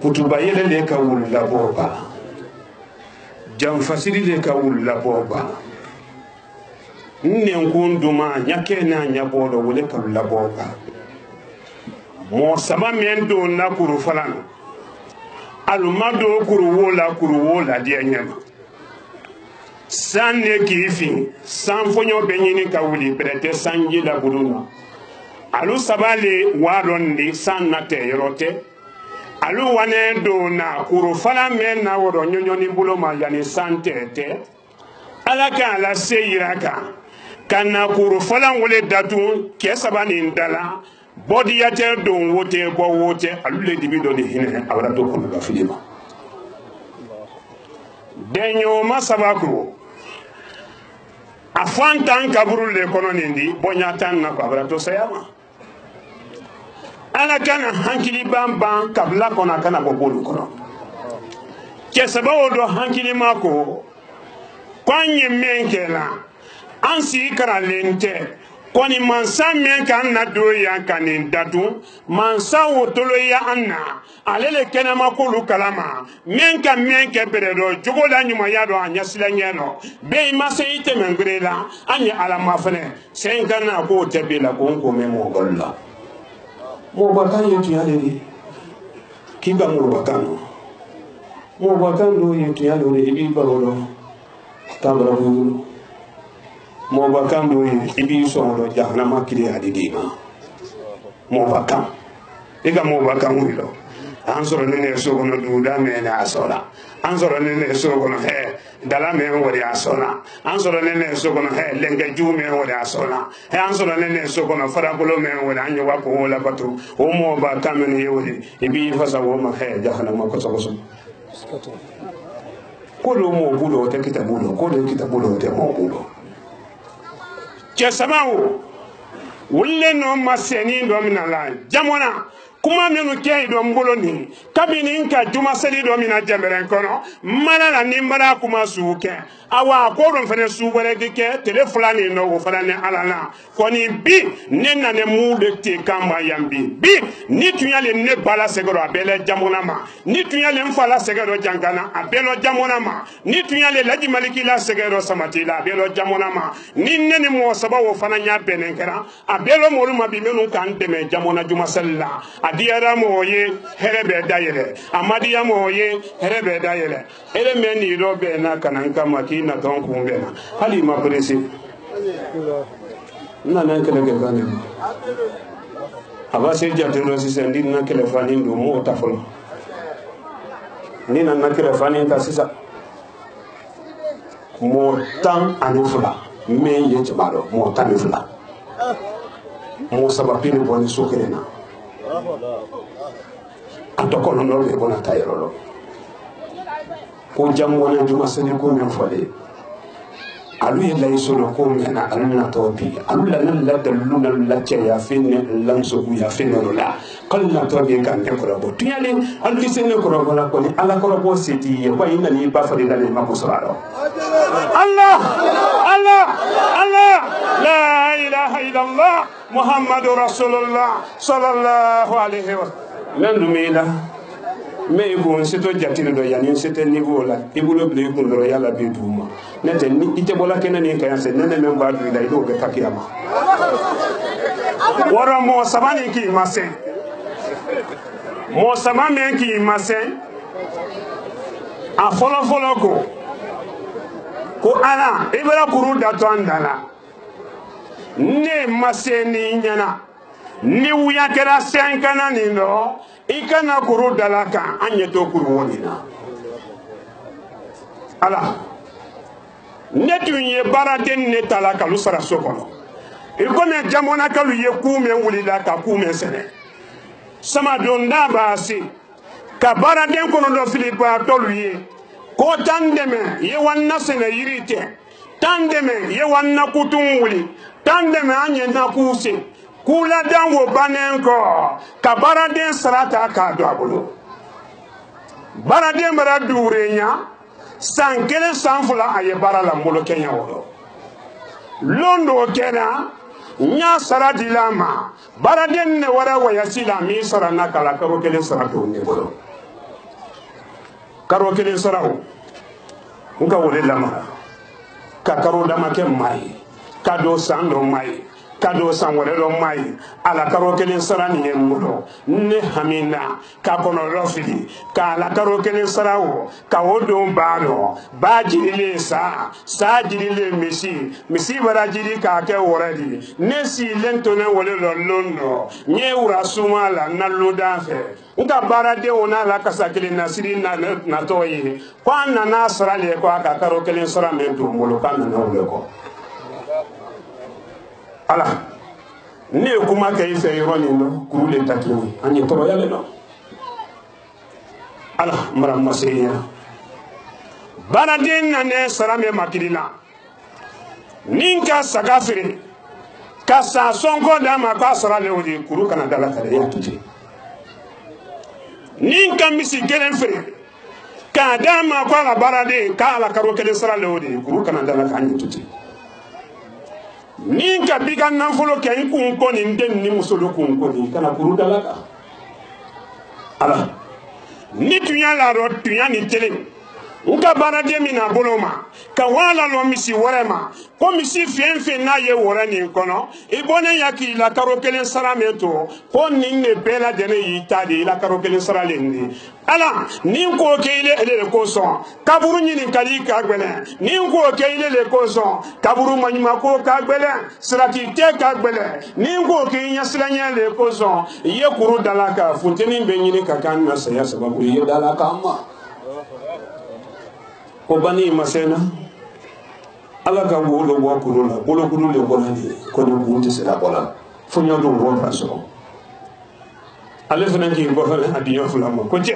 kutuba yele le ka wulla boba jam fasiri le ka wulla boba nenkunduma nyake na nyabodo wole ka wulla boba mo sama mendo na kuru falana alumado kuru wola dia nyama sanne kifi san fonyo benyini ka wuli prete sanji la buruna alu sabale wadon di sanate yorote alu wane do na kuru fala men na wodo nyonyoni bulo ma yani santete alaka ala seyiraka kana kuru fala wole datu ke sabani ndala body yate do wote bo wote alu le dibi do ni hine awra to kono ga filima denyo masabako afantan kaburu le kono nindi bonyatan na ko awra to sayama ala kana hankili bamba kabla kona kana bobolu kono ke sabawo do hankili mako kwanye menkela ansi kara lente koni mansa men kan na do ya kanin dadu mansa wotolo ya anna alele kena makulu kalama men kan men ke beredo jogo la nyuma ya do anya silanyeno be ma se ite mengrela anya ala mafene sen kana ko tebela ko ko memo golla mo bakan yetu ya lele kiba mo bakan do yetu ya lele ibi barolo tabra bu mo bakan do ibi so do jahanama kile adidima mo bakan ega mo bakan wilo ansoro nene so gono duda me na asora ansoro nene so gono he dala me wori asora ansoro nene so gono he lenga ju me wori asora he ansoro nene so gono farabolo me wori anyo wa ko la batu o mo bakan me yewori ibi fasa wo ma he jahanama ko so ko lo mo bulo te kitabulo ko le kitabulo te mo bulo Kesamawo wulle no maseni do minala jamona kuma menu kei do mbolo ni kabini nka juma seli do mina jamberen kono manana nimbara kuma suke awa ko don fene subare dike tele fulani no go fulani alala koni bi nenna ne mude te kamba yambi bi ni tunyale ne bala segoro abele jamona ma ni tunyale mfala segoro jangana abelo jamona ma ni tunyale laji maliki la segoro samatila abelo jamona ma ni nene mo sabawo fana nya benenkera abelo moluma bi menu kan deme jamona juma sella adiyara mo ye herebe dayele amadiya mo ye herebe dayele ele meni robe na kananka maki na don kumbena hali ma presi na nan kele ke bane aba se jate no si sendi na kele fani ndo mo tafolo ni na kele fani ta sisa mo tan anufula me ye jabalo mo tan anufula mo sabapini boni sokerena atokono no be bona tayro ko jamwana juma sene ko men fole alu yella yisolo ko men anna tobi alu lan la daluna la ya finne lamso ya finne la kala tobi kan de ko bo tuyale alu sene ko la ko ni ala ko bo seti ko ina ni ba fari dal ma ko soro Allah Allah Allah la ilaha illallah muhammadur rasulullah sallallahu alaihi wasallam nan dumila me ko seto jatino do yani sete niveau la ibulo ble ko do yalla be duma nete ni ite bola kenan ni kan se nene men ba du da do be takiyama wara mo sabani ki mase mo sama men ki mase a folo ko ana ibra kuru da to andala ne mase ni nyana ni wuya kera senkana ni no ikana kuru dalaka anye to kuru wonina ala netu ye baraden ne talaka lu sara sokono ikome jamona kalu ye kume wulida ka kume sene sama donda basi ka baraden kono do filipa tolu ye ko tandeme ye wanna sene yirite tandeme ye wanna kutun wuli tandeme anye na kuse kula dango banenko ka baraden sarata ka do abulu baraden mara durenya sankele sanfula aye barala molo kenya wodo londo kena nya saradi lama baraden ne wara wayasila mi sarana kala karo kele sarato ne bodo karo kele sarao nka wole lama ka karo dama ke mai ka do sando mai kado san wɛrɛ dɔ ma ye ala karo kelen sara nin ye n bolo ne hami na ka kɔnɔlɔ fili ka ala karo kelen sara o ka o don baa dɔ baa jirilen sa jirilen misi bara jiri k'a kɛ wɔrɛ di ne sigilen to ne wele dɔ lon dɔ n ye wura suma la n na lodan fɛ n ka baaradenw n'a la kasa kelen nasiri natɔ ye ko an nana sara le ko a ka karo kelen sara min don n bolo k'a nana o le kɔ ala ne ye kuma kɛ i fɛ yɔrɔ nin na kuru le datugu an ye tɔɔrɔya le la ala mara ma se yen baaraden nana sara min makiri la ni ka saga feere ka sa sɔnkɔ d'a ma k'a sara le o de kuru kana da la ka dɛ y'a to ten ni ka misi kelen feere k'a d'a ma k'a ka baaraden k'a ala karo kelen sara le o de kuru kana da la k'a ɲɛ to ten ni ka bi ka nafolo kɛ n kun ko nin den ni muso do kun ko nin kana kuru da la kan ala ni tun y'a la dɔn tun y'a ni kelen n ka baaraden min n'a bolo ma ka wala lɔ misi wɛrɛ ma ko misi fɛn fɛn n'a ye wɔrɛ nin kɔnɔ i bɔnen ya k'i la karo kelen sara min to ko nin de bɛɛ lajɛlen y'i ta de i la karo kelen saralen de ala ni n k'o kɛ ile ele de kosɔn kaburu ɲininkali ka gwɛlɛn ni n k'o kɛ ile le kosɔn kaburu maɲumako ka gwɛlɛn sirati tɛ ka gwɛlɛn ni n k'o kɛ i ɲɛsiranɲɛ le kosɔn i ye kuru da la kan funteni bɛ ɲini ka k'an na saya sababu i ye da la kan ma ko bani masena ala ka wolo bɔ kuru la bolokuru le bɔra de ko ni kun tɛ se ka bɔ la fo ɲɔ don wɔ fila sɔrɔ ale fana k'i bɔ fana a diɲɛ fila ma ko cɛ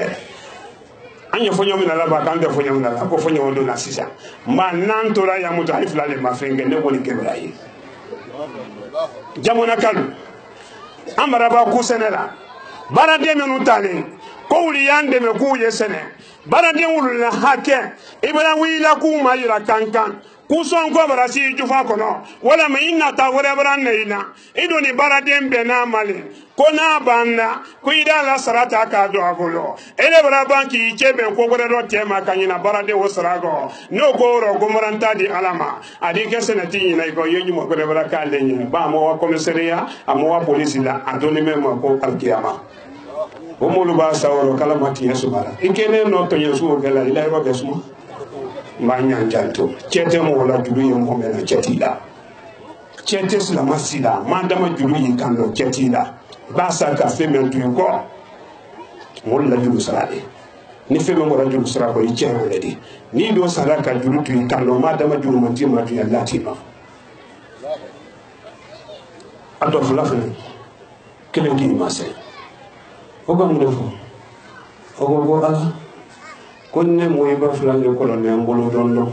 an ye fɔɲɔ min na la ba k'an tɛ fɔɲɔ min na la ko fɔɲɔ don na sisan nka n'an tora yan muto ayi fila de ma fɛn kɛ ne kɔni kɛbɛra ye jamana kanu an maraba ku sɛnɛ la baaraden minnu talen ko wuli y'an dɛmɛ k'u ye sɛnɛ baaraden wulila hakɛ i bɛna wulila k'u ma yira kankan kusɔn ko barasi jufa kɔnɔ walama i nata wɛrɛ bara na i na i doni baaraden bɛɛ n'a mali ko n'a banna ko i da la sara ta k'a dɔn a bolo ele bara ban k'i cɛ bɛn ko wɛrɛ dɔ cɛ ma ka ɲina baaraden o sara kɔ n'o ko rɔ ko maranta di ala ma a di kɛ sɛnɛ ti ɲina i kɔ i ye ɲuman wɛrɛ bara k'ale ɲɛ ba a ma wa komisariya a ma wa polisi la a dɔnni bɛ ma ko alikiyama o m'olu b'a sa wɔrɔ kala ma tiɲɛ sumara i kɛnɛ nɔ tɔɲɛ sugu kɛ la i la yɔrɔ kɛ suma m'a ɲanjanto cɛ tɛ mɔgɔ la juru ye mɔgɔ mɛn na cɛ t'i la cɛ tɛ silama si la maa dama juru y'i kan dɔn cɛ t'i la b'a sa ka fɛn mɛn to i kɔ mɔgɔ la juru sara de ni fɛn mɛn bɔra juru sara kɔ i cɛ yɛrɛ de n'i don sara ka juru to i kan dɔn maa dama juru man ti ma to ya lati ma a dɔ fila fɛnɛ kelen k'i ma se o ka mun de fɔ o ko ko ala ko ne mɔyi ba fila le kɔlɔn ne n bolo dɔn dɔn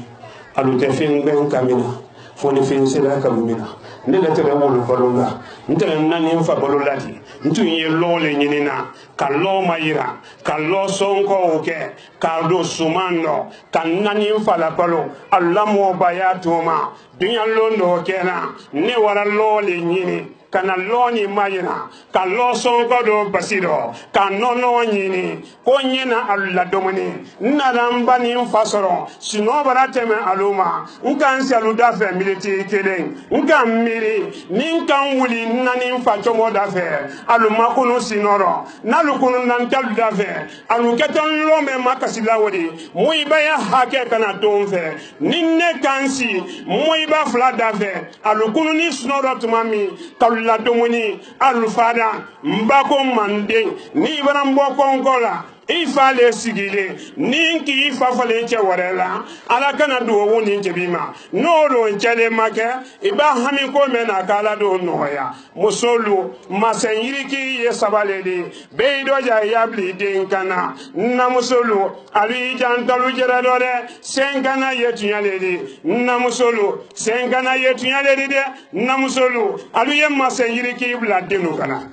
alu tɛ fɛn gbɛn ka min na fo ni fɛn sera ka min na ne le tɛrɛ wolo balo la n tɛrɛ naani n fa balo la di n tun ye lɔ le ɲini na ka lɔ ma yira ka lɔ sɔnkɔw kɛ k'a don suman dɔ ka naani n fa la balo a lamɔba y'a to ma duɲa lon dɔ kɛra ne wara lɔ le ɲini kana lɔ ni ma yira ka lɔ sɔnkɔ dɔ basi dɔ ka nɔnɔ ɲini ko n ɲɛna alu la dumuni n nana n ba ni n fa sɔrɔ sinɔ bara tɛmɛ alu ma n ka n sɛlu da fɛ militi kelen n ka n miiri ni n ka n wuli n na ni n fa cɔmɔ da fɛ alu ma kunu sinɔrɔ n'alu kunu na n tɛlu da fɛ alu kɛtɔ n lɔn bɛ ma kasi la o de mɔyibaya hakɛ kana to n fɛ ni ne kan si mɔyiba fila da fɛ alu kunu ni sinɔrɔ tuma min kalu la dumuni alufada mbako manden ni bara mboko ngola ifa le sigile ni ki ifa fale che warela ala kana do woni jebima no do chele make iba hami ko mena kala do noya musolu masanyiri ki ye sabalede beido ja yabli den kana na musolu ali jantalu jera do de senkana yetunyalede na musolu senkana yetunyalede de na musolu alu ye masanyiri ki bla denu kana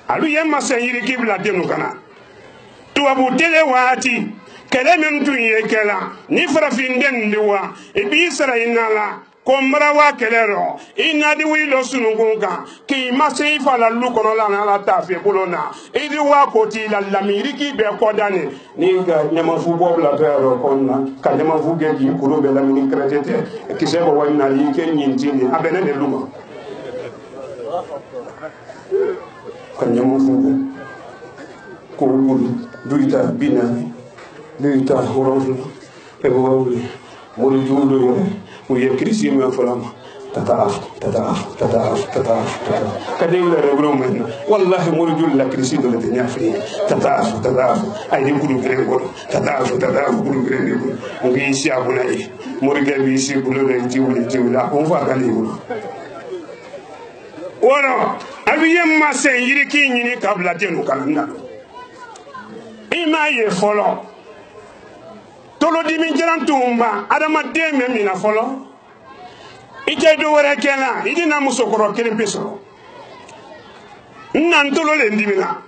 alu ye masanyiri ki bla denu kana tuwabu tele waati kele min tun ye kɛla ni farafin den de wa i b'i sara i na la ko mara wa kɛlɛ rɔ i nadi wuli dɔ sunukun kan k'i ma se i fa la lu kɔnɔ la n'ala t'a fɛ bolo na i di wa ko t'i la lamiri k'i bɛɛ kɔ ne ni ka ɲamafu bɔ bila tɔ yɛrɛ kɔnɔna ka ɲamafu kɛ k'i kolo bɛɛ lamini kɛrɛtɛ tɛ kisɛ bɔ wali na i kɛ ɲinti ni a bɛ ne de lu ma kanyamu fugo ko bulu duita bina duita horon e wawli mo juulo yo mo ye krisi me falama tataaf kade la regro men wallahi mo juul la krisi do le nyafri tataaf ay di bulu grego tataaf bulu grego ngi si abuna yi mo regabi si bulu le jiwla ko fa kali bulu wala abiyem ma sen yiriki nyini kabla denu kananda ima ye folo tolo dimi jarantumba adama deme mina folo ite do wore kena idina musokoro kelen peso nan tolo le ndimina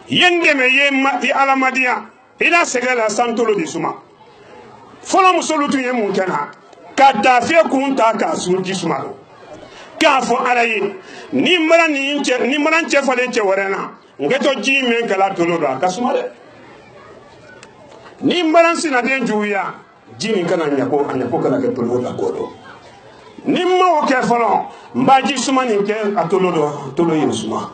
yende me yemma ti alamadiya ila segala santolo di suma folo musolutu yemu kena kada fe kunta ka sunji suma ka fo alaye ni maran che fale che warena ngeto ji men kala tolo do ka suma de ni maran sina den juya jini kana nyako kana ke tolo da godo nimma o ke folo mbaji suma ni ke atolo do tolo yin suma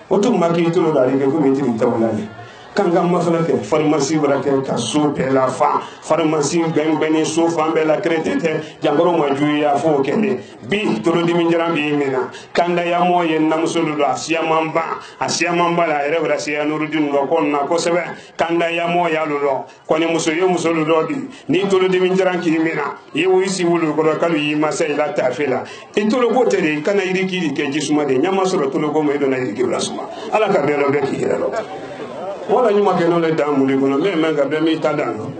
oto maki tolo da ke ko metri tawlani kanga mafala ke pharmacie brake ka so pe la fa pharmacie ben beni so fa be la credite jangoro ma juya fo ke bi tolo di minjara bi mina kanda ya mo yen nam solo do asia mamba la ere bra sia nurudin do kon na ko sebe kanda ya mo ya lo ko ni muso yo muso do di ni tolo di minjara ki mina ye wo isi wulu ko kalu yi masai la tafila e tolo ko tere kana iriki ke jisuma de nyama solo tolo ko me do na iriki bra suma ala ka be lo be ki hero wala nyuma ke no le damuli kono me menga be mi tadano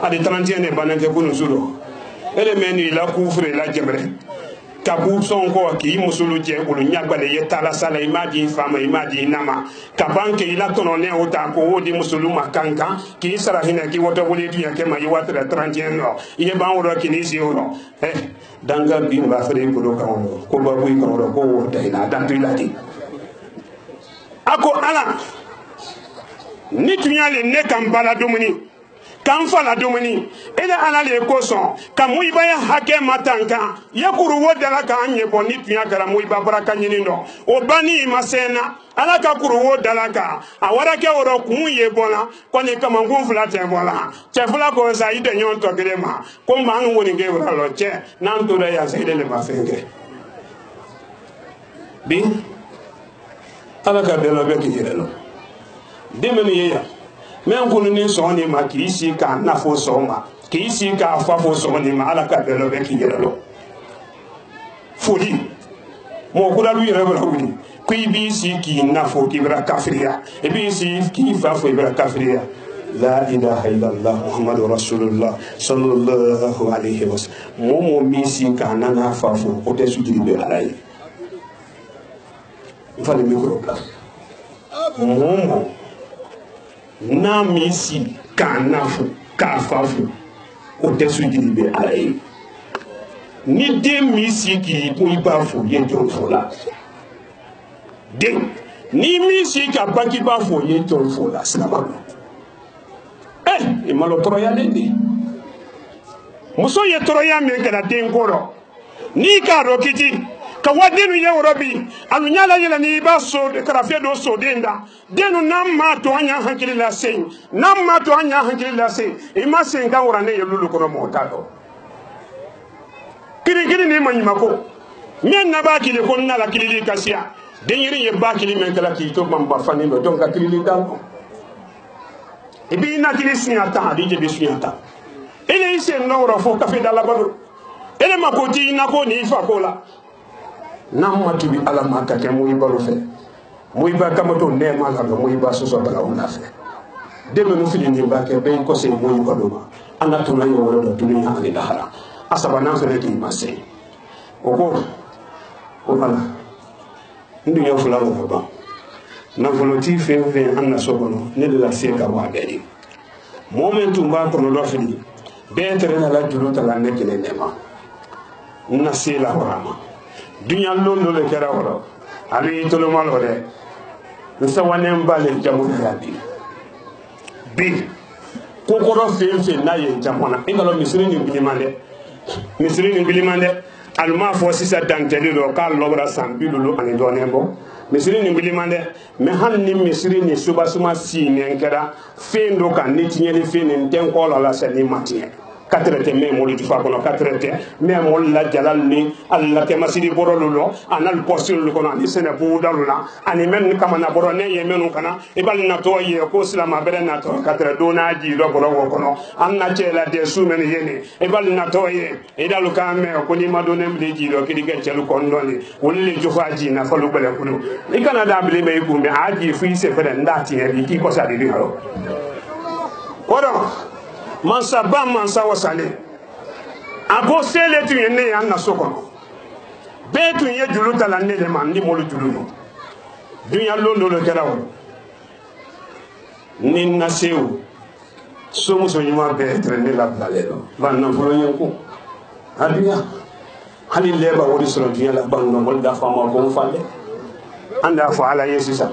adi 31 banante kuno sulo ele meni la kufre la jebre kabu son ko ki musulu je ko nyagbale ye tala sala imadi fama imadi nama kabanke ila tono ne ota ko wodi musulu makanka ki sara hina ki woto woli dunya ke ma yiwatra 31 no ye ban woro ki ni si woro danga bi ba fere ko do ko babu ko ko dayna dantu ilati ako ala ni tunyale ne kan bala dumuni kan fala dumuni ila ala le koson ka muiba ya hake matanka yakuru wodala ka anye bo ni tunya kala muiba baraka nyini no o bani masena ala ka kuru wodala ka awara ke woro kun ye bona ko ne kama ngun fula te bona che fula ko za ide nyon to grema ko man woni ge wora lo che nan to da ya sa ide le mafenge bi ala ka de lo be ki yelo demeni yeya men ko ni so ni ma ki si ka na fo so ma ki si ka fa fo so ni ma ala ka be lo be ki yelo foli mo ko da lu yere bra wuli ko bi si ki na fo ki bra kafriya e bi si ki fa fo bra kafriya la ilaha illallah muhammadur rasulullah sallallahu alaihi wasallam mo mi si ka na fa fo o te su di be alai fa le micro place mo na misi kanafu kafafu o tesu jilibe alaye ni de misi ki ko ibafu ye to fola de ni misi ka baki bafu ye to fola salama e malo toroya de muso ye toroya me kala den goro ni ka rokiti ka wadenu ye robi alunyala yela ni baso de karafia do so denda denu namma to anya hankili la sen namma to anya hankili la sen e ma sen ga worane ye lulu ko mo tado kiri ni manyima ko men na ba kili ko na la kili kasia denyiri ye ba kili men kala ki to mamba fani do donc kili dal e bi na kili sinyata di je bi sinyata ele ise no ro fo kafe dala bado ele makoti na ko ni fa ko la namma tubi ala maka ke moy baro fe moy ba kamato ne ma la moy ba so so bala wona fe debe no fili ni ba ke be ko se moy baro ma anda to la yo wala do dunya ali dahara asaba na fe ki masay o ala ndu yo fula ko ba na voloti fe anna so kono ne de la se ka wa beri momentum ba ko no do fili be tere na la dulu ta la ne kele ne ma na se la rama dunya londo le kera wala ali to lo malo de nsa wanen bale jamu yabi bi ko do fe na ye jamona ingalo misiri ni bilimande alma fo sisa danteli do ka logra sambidulu ani donembo misiri ni bilimande me hanni misiri ni suba suma si nenkera fendo kan nitinyeli feni tenko la seni matie katrete me moli tu fa kono katrete me mol la jalal ni alla ke masiri borolulo anal postul kono ani sene budalula ani men kama na borone ye menu kana e bal na to ye ko silama bere na to katre do na ji do boro kono anna chela de sumen yeni e bal na to ye e dalu kame ko ni madone mli ji do kidi ke chelu kondoni wolli jofaji na falu bele kulu e kana da bile me gumbe aji fi se fere ndati e ki ko sa di haro oro mansa ba mansa wasale ako sele tu yene ya na soko be tu ye julu tala ne de man ni molu julu dunya londo lo kerawo ni na sew so muso nyuma be trene la balelo ban na folo yanko adunya hali leba wori soro dunya la ban no mol da fama ko falle anda fa ala yesisa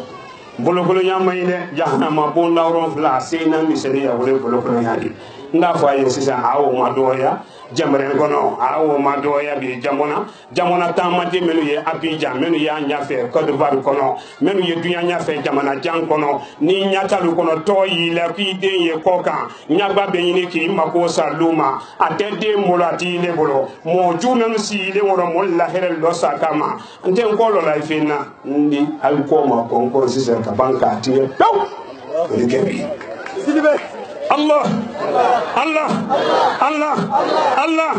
bolo bolo nyama ine jahannama bon lawron fla seyna miseri ya wole bolo bolo nyadi nga fa yesisa awo madoya jamre gono awo madoya bi jamona tamade menu ye abidjan menu ya nyafe Côte d'Ivoire kono menu ye dunya nyafe jamana jan kono ni nyatalu kono to yi la ki de ye koka nyagba be yini ki mako saluma atede molati le bolo mo jumenu si le woro mol la herel lo sakama nte ngolo la ifina ndi alkoma konko sisa kabanka tiye taw ni kebi sidibe Allah Allah Allah Allah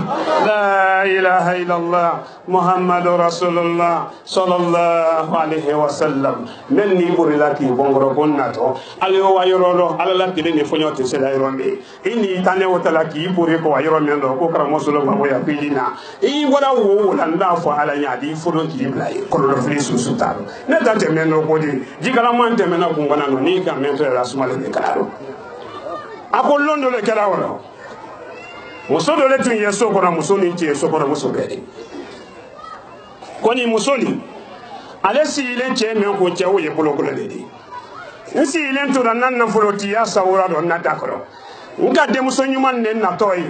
la ilaha illallah Muhammadur Rasulullah sallallahu alaihi wasallam men ni burila ki bongoro bonnato aliyo wayoro alala kile ne fonyote sela yorombe ini tane wotala ki buri ko wayoro do ko kara mosulo ba boya pilina i wora wo landa fo ala nyaadi fudo ki blay ko do fili susuta ne tante men no kodi jigala mante men ko ngona no ni ka men to la sumale be kala ako londo le kala wala muso do le tun yeso ko na muso ni ti yeso ko na muso bedi koni muso ni ale si ile che me ko che wo ye bolo ko le di nsi ile to na nan na foloti ya sawura do na dakoro nga de muso nyuma ne na toyi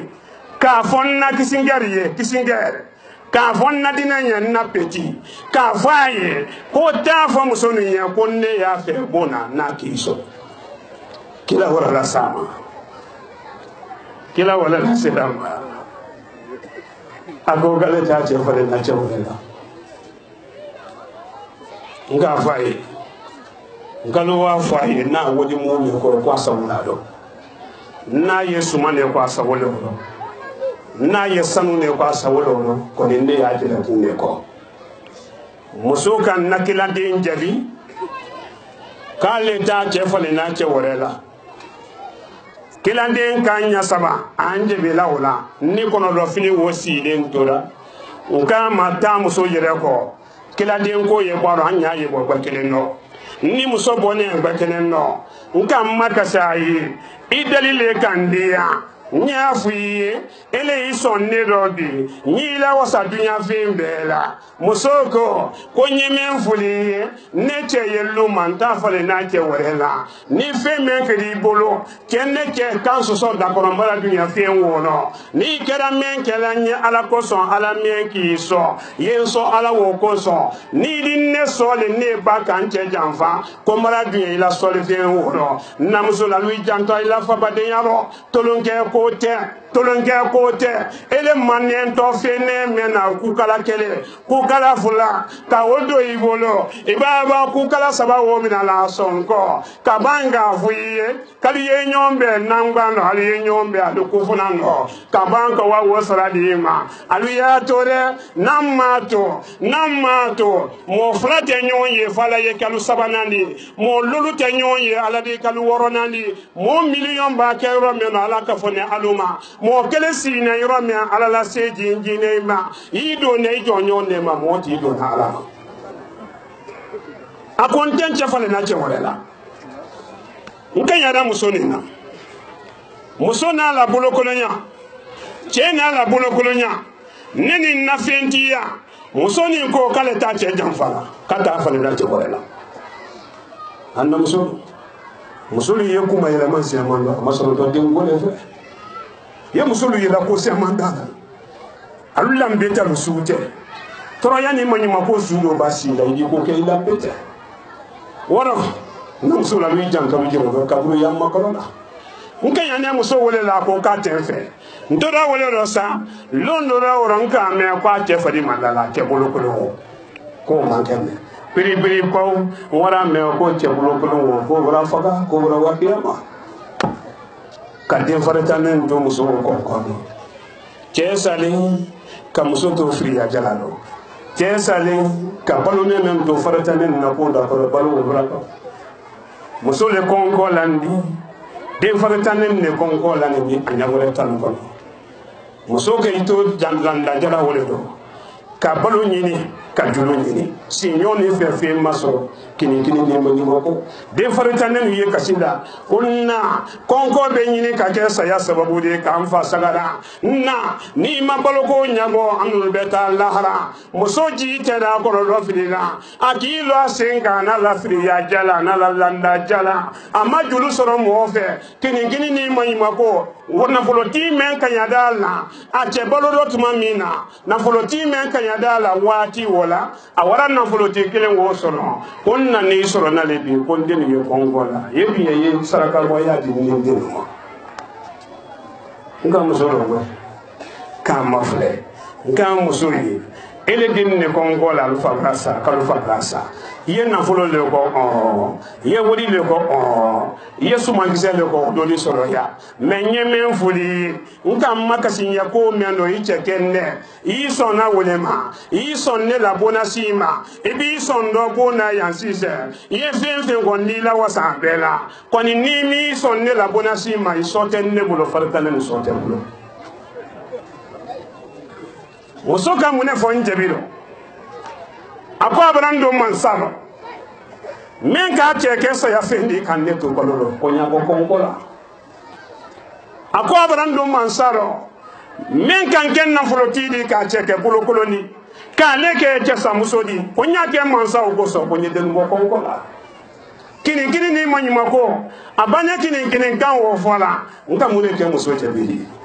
ka fonna kisingariye kisingere ka fonna dinanya na peti ka faye ko ta fo muso ni ya ko ne ya fe bona na kiso kila wala la sama kila wala la sedama ago gale ta che fale na che wala nga faye ngalo wa faye na wodi mo mi ko kwa sawula do na yesu mane kwa sawolo na yesanu ne kwa sawolo ko ninde ya jela tune ko musuka nakila de njali kale ta che fale na che wala kilanden kanya saba anje belawla ni kono do fini wosi den tora nka mata muso yere ko kilanden ko ye baro anya ye bo bakelen no ni muso bone bakelen no nka makasa yi idalile kandia nyafuye ele isonne robi nyila wasa dunya fimbela musoko ko nyemen fuli neche yelu manta fale na che werela ni feme kedi bolo kenne che kanso so da ko mbala dunya fen wono ni kera men kala nya ala ko so ala men ki so yenso ala wo ko so ni dinne so le ne ba kan che janfa ko mara dunya ila so le fen wono namso la lui janto ila fa bade yaro tolonge ko tolonge kote ele manen to fene mena kukala kele kukala fula ka wodo ibolo ibaba kukala sabawo mina la sonko kabanga fuye kali yenyombe nangano ali yenyombe adukufuna no kabanga wa wosara dima ali ya tore namato mo flate nyonye fala ye kalu sabanani mo lulu te nyonye ala de kalu woronani mo million ba kero mena ala kafone aluma mo kele sina yoromi ala la seji njine ma ido ne jonyo ne ma mo ti do na ala akonten chafale na chewolela nkanya da musonina musona la bolokolonya chena la bolokolonya nini na fentia musoni ko kale ta che jamfala kata fale na chewolela anda musuli yekuma ila mansi amanda masoro to dingole fe ye musulu yela ko se mandala alulam beta rusute toro yani mo nyima ko suudo basi la yi ko ke ila beta wara no so la mi jan ka mi jero ka buru yamma korona nka yana muso wole la ko ka tenfe ndora wole rosa londora oranka me kwa che fadi mandala che bolo ko mankeme biri ko wara me ko che bolo ko wara faga ko wara wakiyama kadin faratanen do muso ko che sali ka muso to friya jalalo che sali ka balo men do faratanen na ko da ko balo wara ko muso le ko landi den faratanen ne ko landi anyagole tan ko muso ke ito jandanda jala wole do ka balo nyini ka julo nyini sinyo ni fe maso kini ni mani mako de faritanen ye kasinda kunna konko be nyini ka ke saya sababu de ka amfa sagara na ni ma balo ko nyago amul beta lahara muso ji tera ko ro filila akilo asenga na la friya jala na la landa jala ama julu soro mo fe kini ni mani mako wona foloti men kanyadala a che balo do tuma mina na foloti men kanyadala wati wala awara na foloti kelen wo soro konna ni soro na lebi kon den ye kongola yebi ye saraka mo ya di ni den mo ngam soro go kam mafle ngam musuri ele din ne kongola alfa brasa kalfa brasa ye na folo le ko ye wodi le ko ye suma gise le ko do li soro ya menye men fuli nka makasin ya ko mendo iche kenne yi sona wolema yi sonne la bonasima e bi sondo bona yansise ye fen ko ni la wasa bela ko ni mi sonne la bonasima yi soten ne bulo fartana ni soten bulo wosoka mune fo njebiro ako abrando mansaro men ka cheke so ya fendi kan ne to kololo ko nya ko kongola ako abrando mansaro men kan ken na flotidi ka cheke koloni ka leke che samusodi ko nya ke mansawo ko so ko ne den mo kongola kini ni manyima ko abanya kini kan wo fola nka mune ke muso chebili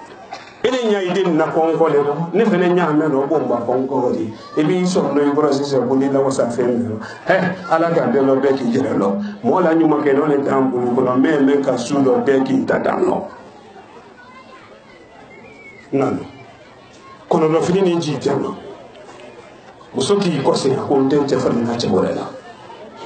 ele nya ide na kongo le ne fene nya me no bomba kongo di e bi so no ibro sise ko ni la wasa fem ala ga de lo be ki jere lo mo la nyuma ke no le tambu ko no me ka su do be ki tadano nan kono do fini ni ji tano muso ki ko se ko ndente fa na che borela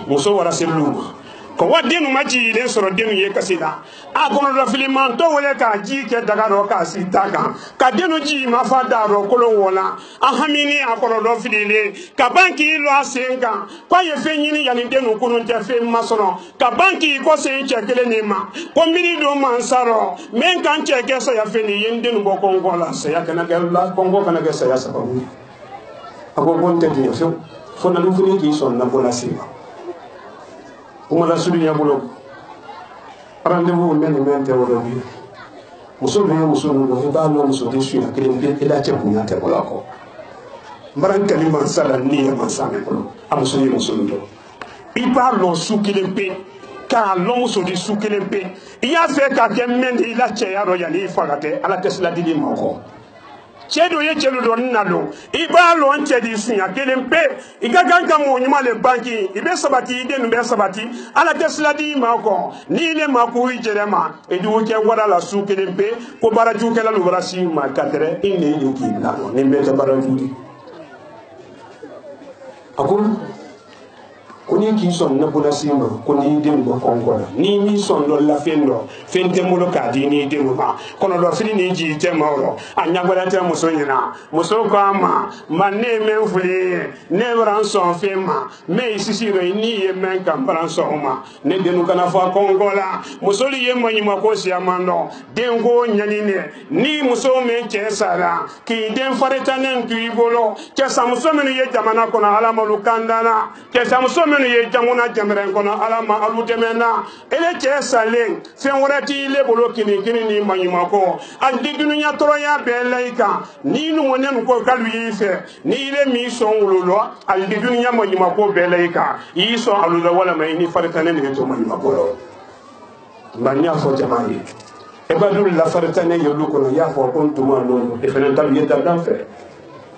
muso wara seluma ko wadenu maji den soro denu ye kasida a kono do filiman to wole ka ji ke daga ro ka sitaga ka denu ji ma fa da ro kolo wona a hamini a kono do filile ka banki lo asenga kwa ye fenyini ya ni denu kuno te fe masono ka banki ko se chekele ni ma ko mini do mansaro men kan cheke so ya feni yen denu bo kongo la se ya kana la kongo kana ke se ya sababu ako bonte di fo na lu fini ki son na bonasima umala suri ya bulo rendez-vous men te wala bi muso no ba no muso de suya kelen bi ila che kunya te wala ko mbaran kalima sala ni ya masame ko amuso ni muso ndo ipa lo su kelen pe ka lo muso di su kelen pe iya fe ka ke men ila che ya ro ya ni fagate ala tesla di ma ko chedo ye chelo do nalo iba lo nche di sunya kelen pe igaganka mo nyuma le banki ibe sabati ide no be sabati ala tesla di ma ko ni le ma ko ijerema edu ke wala la su kelen pe ko baraju ke la lo barasi ma kadere ine ni ki la ni be ta baraju di akuru kuni ki son na bonasima kuni dem bo kongola ni mi son do la fendo fente mo lo kadi ni dem ma kono do fili ni ji te mawro anya gola te muso nyina muso ko ama manne men fuli ne ran son fema me sisi ro ni ye men kan ran son ma ne denu kana fa kongola muso li ye manyi ma ko si amando den go nyani ne ni muso men che sara ki den fareta nen tu ibolo che samuso men ye jamana kono ala malu kandana che samuso ye jamuna jamren kono alama alutemena ele che salen fen warati le bolo kini ni manyima ko andi dunya toro ya belaika ni nu wonen ko kalu yife ni le mi son wululo andi dunya manyima ko belaika yi so alulo wala mai ni faritane ne to manyima ko banya fo jamani e badul la faritane yolu kono ya fo kon tuma no e fenen tam yeta dan fe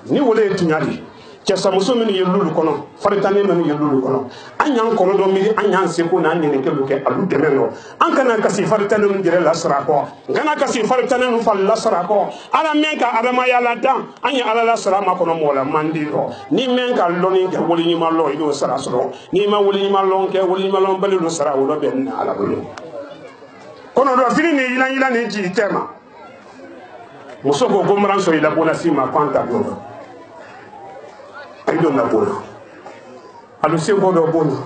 ni wole tunyali cɛ samuso min ye lulu kɔnɔ faritani min ye lulu kɔnɔ an y'an kɔrɔ dɔ miiri an y'an seko n'an ɲinɛkɛlu kɛ alu dɛmɛ dɔ an kana kasi faritani min jɛrɛ lasara kɔ n kana kasi faritani min fali lasara kɔ ala mɛn ka adamadenya la dan an ye ala lasara ma kɔnɔ mɔgɔ la man di rɔ ni mɛn ka lɔnni kɛ wali ɲuman lɔ i b'o sara sɔrɔ n'i ma wali ɲuman lɔn kɛ wali ɲuman lɔn bali lo sara o lɔ bɛ na ala bolo kɔnɔ dɔ fini ni yila ni ji tɛ ma muso ko ko mara sɔrɔ i la bona si ma k'an ta don ayido na bona alu se ko do bona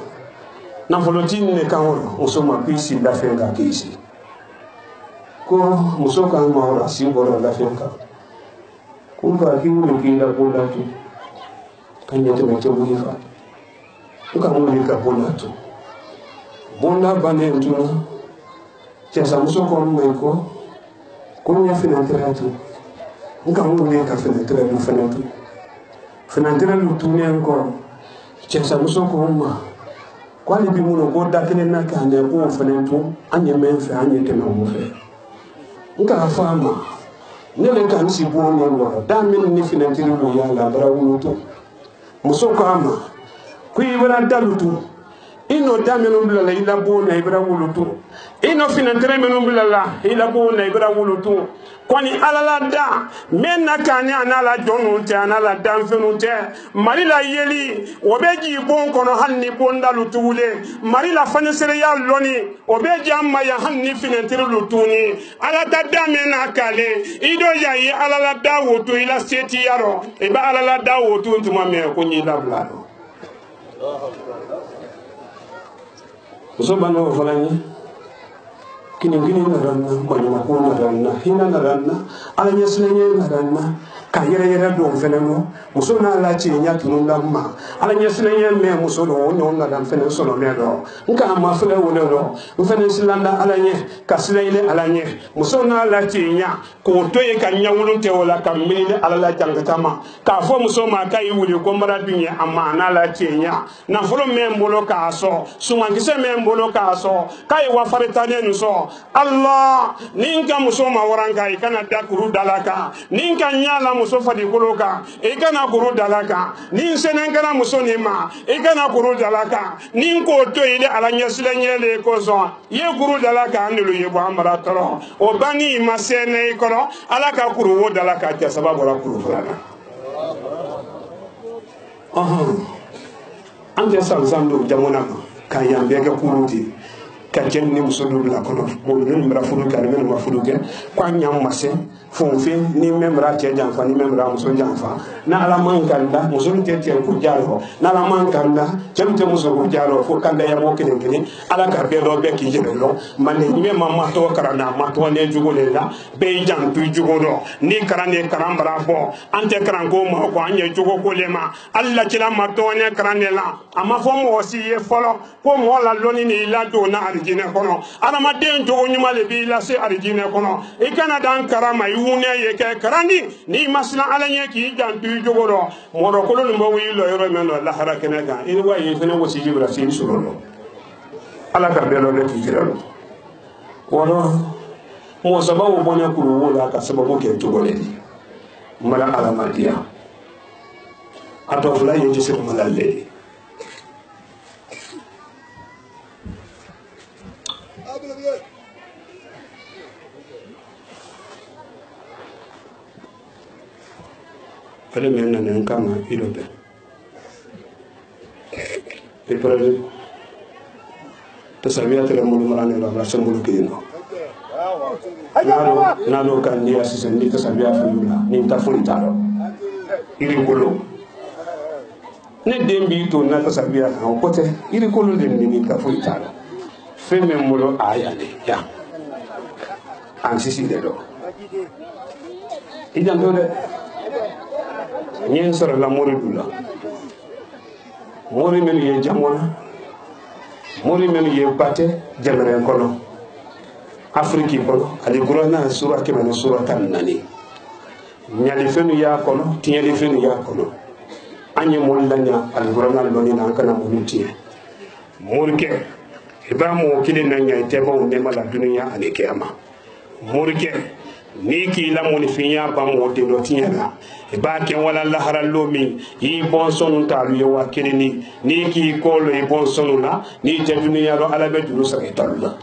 nafolotini ne kan woro muso ma pisi la fenga kisi ko muso kan ma wora si woro la fenga ko ba ki wuro ki la bona tu kan yete me to wuri fa ko kan wuri ka bona tu bona bane tu ce sa muso ko mo ko nya fenentre tu kan wuri ka fenentre du fenentre fenentre lu tu ne encore ce sa muso ko ma kwali bi muno ko dakene na ka ne ko fenentre anye menfe anye te no fe nka fama ne le kan si bo ne wo da min ni fenentre lu ya la bara wuto muso ko ama ku ibara dalutu ino dameno bila la ila bo na ibara wulutu ino fenentre meno bila la ila bo na ibara wulutu kwani alala da menna kani anala jonu te anala danfenu te marila yeli obeji bon kono hanni bonda lutule marila fanesere ya loni obeji amma ya hanni fenentre lutuni ala da damena kale ido yayi alala da wotu ila seti yaro iba alala da wotu ntuma me ko nyi lablado usobano falani kini na ranna manuma ko na ranna hina na ranna ala nyeslenye na ranna ka yere do feneno muso na la chi nya tunu lamma ala nyeslenye me muso do onyo na dan feneno solo me do nka ma fele wole do feneno silanda ala nye ka silele ala nye muso na la chi nya ko to e ka nya wulunte wala ka mini ala la jangata ma ka fo muso ma ka yi wuli ko mara dunya amma na la chi nya na folo me mbolo ka so suma gise me mbolo ka so kai wa faritane nu so Allah ninka muso ma waranga ikana dakuru dalaka ninka nyala muso fadi koloka ikana kuru dalaka nin senenkana muso ni ma ikana kuru dalaka nin ko to ile ala nyesilenyele ko so ye kuru dalaka andelu ye bo amara toro o bani masene ikoro ala ka kuru wo dalaka ja sababu la kuru fulana ande salzando jamona kan yambe ga kuruti ka jenni muso dubla kono mo ni mra fulu ka ni ma fulu ke kwa nyam mase fonfe ni memra te janfa ni memra muso janfa na ala man kanda muso te te ku jalo na ala man kanda jemte muso ku jalo fo kanda ya mo kelen kelen ala ka be do be ki jebe lo man ni me mama to karana ma to ne jugo le la be jan tu jugo do ni karane karambara bo ante karango ma ko anye jugo ko le ma alla kila ma to ne karane la ama fo mo si ye folo ko mo la loni ni la do na arjine kono adama den jogo nyuma le bi la se arjine kono e kana dan karama wune ye ke karandi ni masna ala nye ki jantu jogo do modo ko lo mbo wi lo yoro men la harakene ga ini wa ye fene wosi jibra sin suro ala ka belo le ki jiralo woro mo sababu bonya kuru wala ka sababu ke jogo le mala ala madia ato fula ye jese mala le ale men na kama ilobe prepare to sabia tere mo marane la version mo kino nalo kan dia sisen ni to sabia fulula ni ta fulitaro iri kolo ne dembi to na to sabia on kote iri kolo den ni ta fulitaro femme mo ayane ya an sisi de do idan do de nyen sara la mori dula mori men ye jamona mori men ye bate jamere kono afriki kono ali gurana sura ke men sura tan nani nyali fenu ya kono tinyali fenu ya kono anye mon lanya ali gurana loni na kana munuti morike ibamu kile nanya iteba unema la dunia ani kiyama morike ni ki la mun finya ba mo de no tinyana e ba ke wala lahara lomi yi bon sonu ta lu yo wakini ni ki ko lo e bon sonu la ni te duniya ro ala be duru sa italla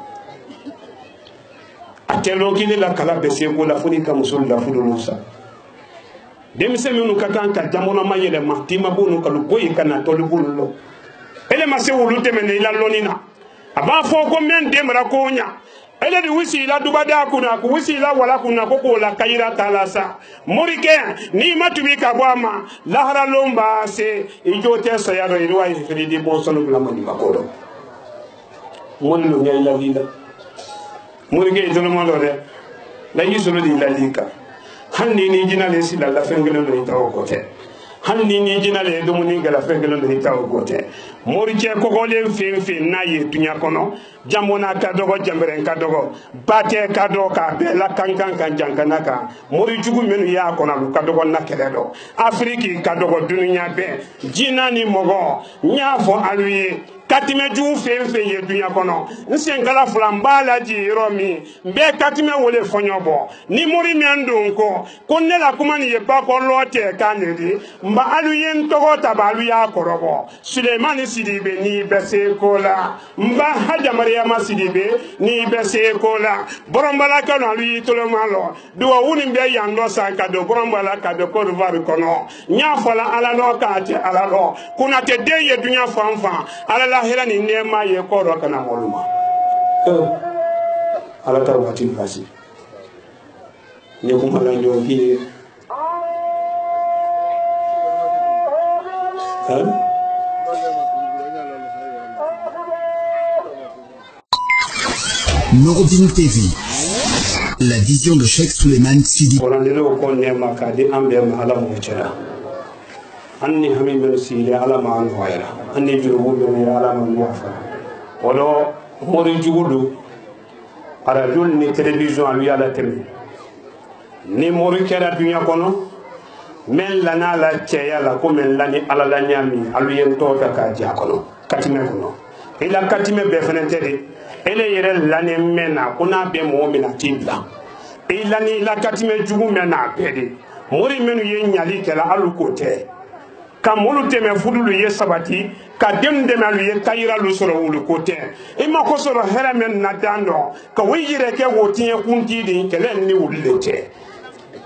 atelo kini la kala be se ko la funi ka musul la fudu musa demise minu katan ka jamona mayele mahtima bonu ka lu boyi kana tolu bulu ele ma se wulu temene ila lonina aba fo ko men demra ko nya ele di wisi la dubada kuna ku wisi la wala kuna ko la kayira talasa morike ni matubi ka bwama lahara lomba se ijote sayaro irwa ifridi bonsono bla mani makodo moni lo nyai la vida morike idono modo de la yisolo di la lika hanni ni jinale sila la fengelo no itawo kote hanni ni jinale do muni gala fengelo no itawo kote morike ko gole fe na ye tunya kono jamona kadogo jamberen kadogo bate kado ka be la kankan kan jankanaka mori jugu menu ya kona lu kadogo na keledo afriki kadogo dunya be jina ni mogo nyafo aluye katime ju fe ye dunya kono nsenkala fulambala ji romi be katime wole fonyobo ni mori miando ko ne la kumani ye ba ko lote kanedi mba aluye ntogo tabalu ya korobo Suleiman Sidibe ni bese kola mba haja Mariama Sidibe ni bese kola borombala kanu lui tolo malo do woni be yando sanka do borombala ka do ko var kono nya fala ala no ka te ala no kuna te de ye dunya fanfa ala la hera ni nema ye ko ro kana moluma ala ta wati fasi ni ko mala ndo ki Nordin TV, la vision de Cheikh Souleymane Sidi. Orandelo ko nema ka di ambe ma ala mo cera anni hami men sile ala ma an hoyra anni jurubu be ala ma yafa wolo mori jugudu ara dul ni télévision alu ala temi ni mori kera dunya kono men lana la ceya la ko men lani ala la nyami alu yen to ka ja kono katime kono ila katime be fenentere ele yere lani mena kuna be mo mina tibla ilani la katime jugu mena bede mori menu ye nyali kala alu kote kamulu teme fudulu ye sabati ka dem dem alu ye kayira lu soro wulu kote ima ko soro hera men na dando ka wiyire ke wotiye kunti di kele ni wulete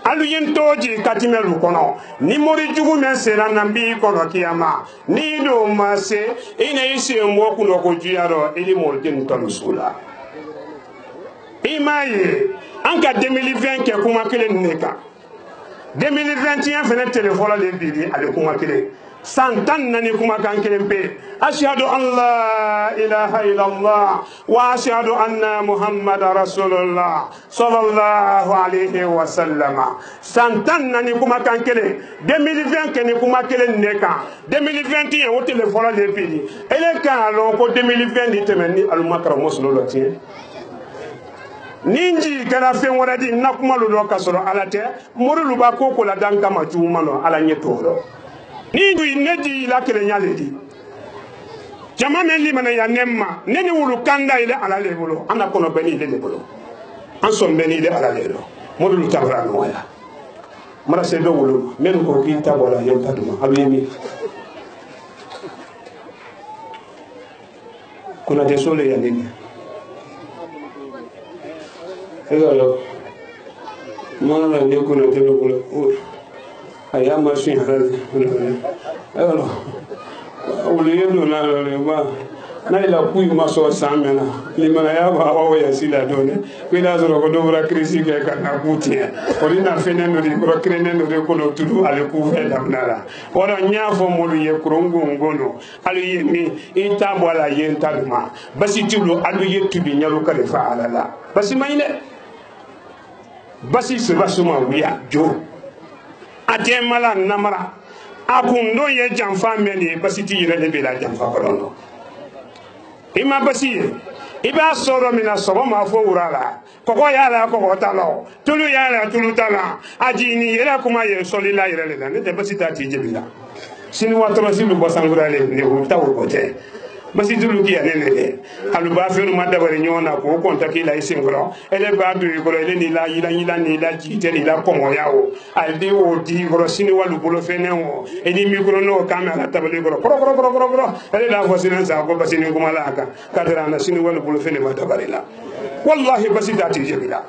alu yen toji katime lu kono ni mori jugu men sera nambi kono kiyama ni do mase ina ise mo kuno ko jiyaro ili mo den tolu sula imaye anka 2020 ke kuma kele neka 2021 fene telefola le bidi ale kuma kele santan nani kuma kan kele pe ashhadu an la ilaha illallah wa ashhadu anna muhammadar rasulullah sallallahu alaihi wasallam santan nani kuma kan kele 2020 ke ni kuma kele neka 2021 o telefola le bidi ele kan lo ko 2020 temeni al makra moslo lotien ninji kana fen waradi na kuma lo ka soro alate morulu ba ko la danka ma juma no ala nyetoro ninji neji la kele nyaledi jama men limana ya nemma neni wulu kanda ile ala le bolo ana kono beni ile le bolo an son beni ile ala le do morulu tabra no wala mara se do wulu men ko ki tabola yen taduma abemi kuna de sole ya nini egalo mana ne kuna te lo ayama shi hal egalo uliyendo na le ba na ila kuy maso samena limana ya ba wa ya sila done kwina zoro ko dobra krisi ke kana kutia orina feneno di bro kreneno de ko no tudu ale ku vela nara ora nyafo molu ye krongo ngono alu ye mi ita bola ye ntaduma basi tulu alu ye tubi nyalu kale fa alala basi mayne basi se basuma wiya jo atemala namara akundo ye janfa meni basi ti yire le bela janfa korono ima basi iba soro mina sobo ma fo urala koko yala koko talo tulu yala tulu tala ajini yela kuma ye solila yire le ne te basi ta ti jebila sini watoro simi bosangura le ne hurta wote basi dulu ki anene alu ba fe ma dabari nyona ko ko ta ki la isingro ele ba du ko ele ni la ni la jite ni la ko mo yawo aldi o di gro sini walu bolo fe ne o eni micro no camera tabali gro pro ele la fo sini sa ko basi ni ko malaka kadra na sini walu bolo fe ne ma dabari la wallahi basi dati jebila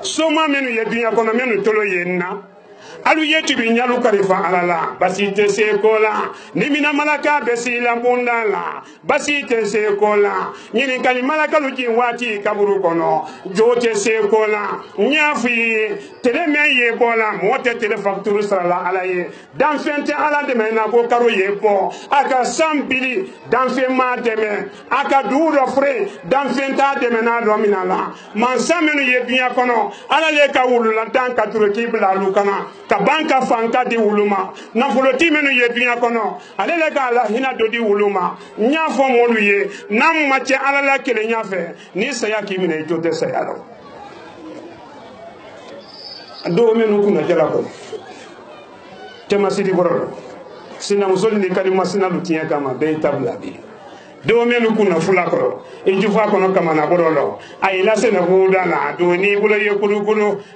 soma menu ye dunya kono menu tolo yenna alu yetu bi nyalu karifa alala basi te se kola ni mina malaka besi la bundala basi te se kola nyini kali malaka lu ji wati kaburu kono jote se kola nyafi tele me ye bola mote tele facture sala alaye dan fente ala de me na ko karo ye po aka sambili dan fe ma de me aka duro fre dan fenta de me na do minala man samenu ye dunya kono ala le ka wulu la dan ka turo kibla lu kana banka fanka di wuluma nafoloti menu ye dunya kono ale le ka la hina do di wuluma nya fo molu ye nam ma che ala la kele nya fe ni saya ki mine jote saya lo do menu kuna jala ko tema sidi boro sina musoli ni kali masina lutiya kama be tabla bi do menu kuna fula ko e jufa kono kama na borolo ay la sene buda na do ni bulo ye kulu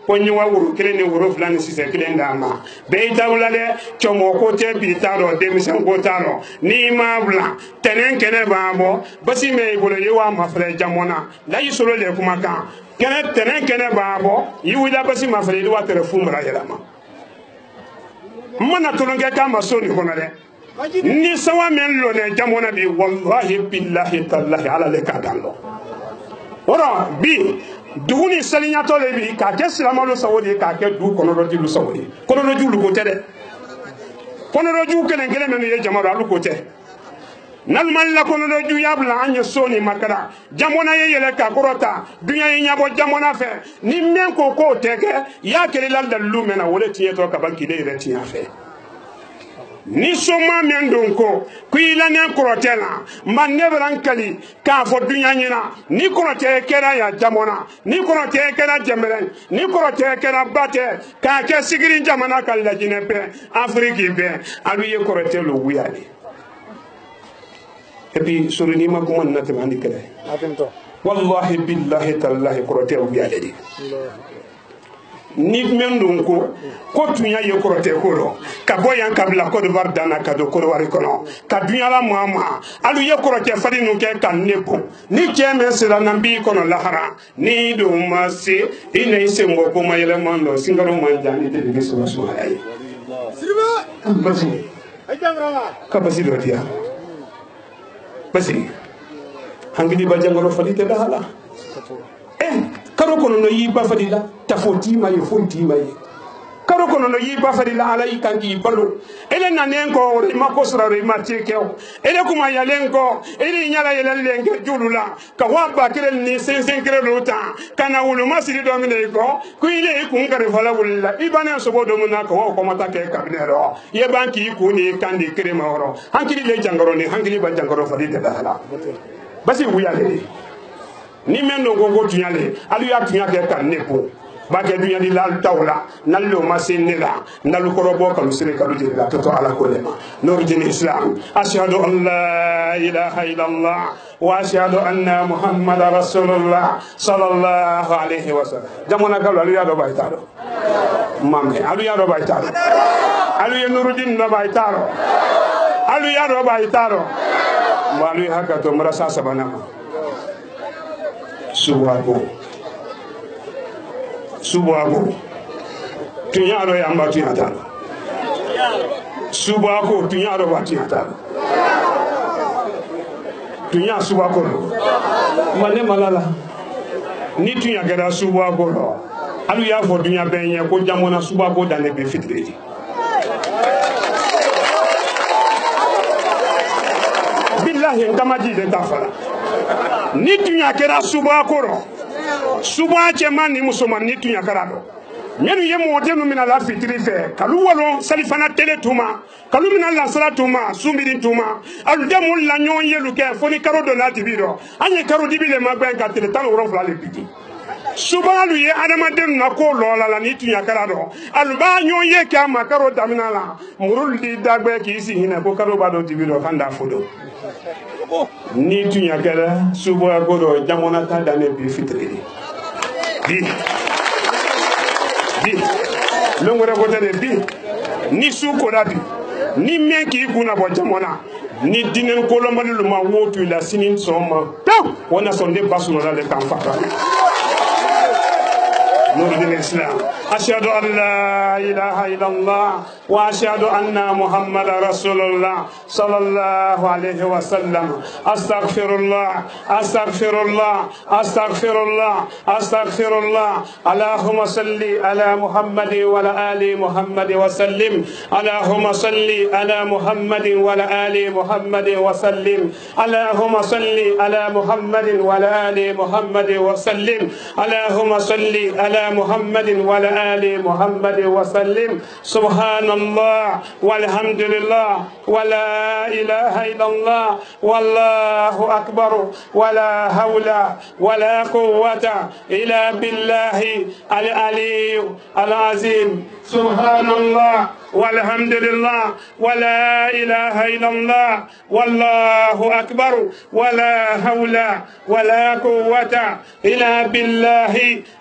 ko nyi wa wuru kele ni wuru fulani sise kele ndama be tawla le chomo ko te bi taro de mi sen ko taro ni ma bla tenen kene babo basi me bulo ye wa ma fere jamona la yi solo le kuma kan kene tenen kene babo yi wila basi ma fere wa tere fumra yelama mana tolonge kama soni kono le ni sawa men lo ne jamona bi wallahi billahi tallahi ala le kadallo ora bi duguni salinya to le bi ka ke silamalo sawodi ka ke du kono do dilu sawodi kono do julu ko tede kono do ju kelen kelen men ye jamaro alu ko te nalman la kono do ju yabla anya soni makara jamona ye yele ka korota dunya ye nyabo jamona fe ni men ko ko tege ya kele lal dalu mena wole tiye to ka banki de retiya fe ni soma men don ko kuila ne korotela man ne brankali ka fo dunya nyina ni korote kera ya jamona ni korote kera jemelen ni korote kera bate ka ke sigiri jamana kala jinepe afriki be alu ye korote lo wuyali epi suruni ma ko man natam andi kala atemto wallahi billahi tallahi korote wuyali di ni men ko tunya ye korote koro ka boyan kabla ko de bardana ka do ko wari kono ka dunya la mama alu ye korote fadi nu ke kan nebo ni jeme sira nambi kono lahara ni do masi ine ise ngo ko mayele mando singaro manjani de de so so ay sirba basi ka basi do dia basi hangidi ba jangoro fadi te dahala karo kono no yi ba fadila tafoti ma yi fonti ma yi karo kono no yi ba fadila ala yi kanki balo ele nanen ko re ma ko sura re ma teke ele kuma yalen ko ele nyala yelen lenge julula ka wa ba kirel ni sen kirel lota kana wulu masiri do mine ko ku ile ku ngare fala wulla ibana so bodo mun na ko ko mata ke kabinero ye banki ku ni kandi kirema oro hankili le jangoro ni hankili ba jangoro fadila dala basi wuyale ni men no gogo tunyale alu ya tunya ke kan nepo ba ke dunya di lal tawla nallo masinila nalu korobo kam sire kadu de la toto ala kolema nur din islam ashhadu an la ilaha illallah wa ashhadu anna muhammadar rasulullah sallallahu alaihi wasallam jamona galu alu ya do baytaro mamme alu ya do baytaro alu ya nurudin do baytaro alu ya do baytaro walu hakato marasa sabanama subuago tunyaro ya mbatu ya tano subuago tunyaro watu ya tano tunya subuago mane malala ni tunya gada subuago lo alu ya fo dunya benye ko jamona subuago dane be fitredi billahi ngamaji de tafala ni tunya kera suba koro suba chema ni musoman ni tunya karado nyenu ye modenu mina la fitri fe kalu walo salifana tele tuma kalu mina la sala tuma sumbiri tuma alu demul la nyon yelu ke foni karo do la tibiro anye karo dibile magben ka tele tan woro fla le piti suba lu ye adama den na ko lola la ni tunya karado alu ba nyon ye ka makaro damina la murul di dagbe ki si hina ko karo ba do tibiro kanda fodo ni dunya kala subo agoro jamona ta dane bi fitri bi longora botane bi ni su ko da bi ni meki kuna bo jamona ni dinen kolombalu ma wotu la sinin soma wana sonde basuno la le kanfaka نور الإسلام أشهد أن لا إله إلا الله وأشهد أن محمد رسول الله صلى الله عليه وسلم أستغفر الله أستغفر الله أستغفر الله أستغفر الله اللهم صل على محمد وعلى آل محمد وسلم اللهم صل على محمد وعلى آل محمد وسلم اللهم صل على محمد وعلى آل محمد وسلم اللهم صل على محمد وعلى آل محمد وسلم سبحان الله والحمد لله ولا إله إلا الله والله أكبر ولا حول ولا قوة إلا بالله العلي العظيم سبحان الله والحمد لله ولا إله إلا الله والله أكبر ولا حول ولا قوة إلا بالله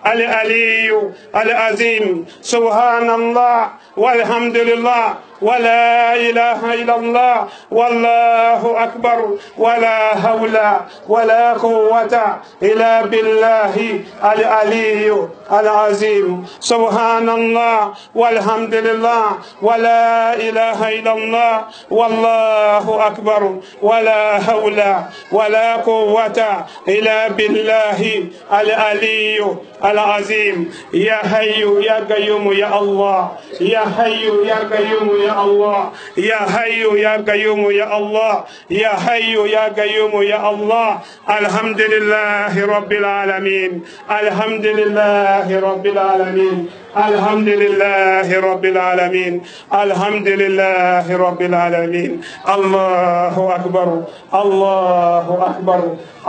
العلي العظيم سبحان الله والحمد لله ولا إله إلا الله والله أكبر ولا حول ولا قوة إلا بالله العلي العظيم سبحان الله والحمد لله ولا إله إلا الله والله أكبر ولا حول ولا قوة إلا بالله العلي العظيم يا حي يا قيوم يا الله يا حي يا قيوم يا الله يا حي يا قيوم يا الله يا حي يا قيوم يا الله الحمد لله رب العالمين الحمد لله رب العالمين الحمد لله رب العالمين الحمد لله رب العالمين الله أكبر الله أكبر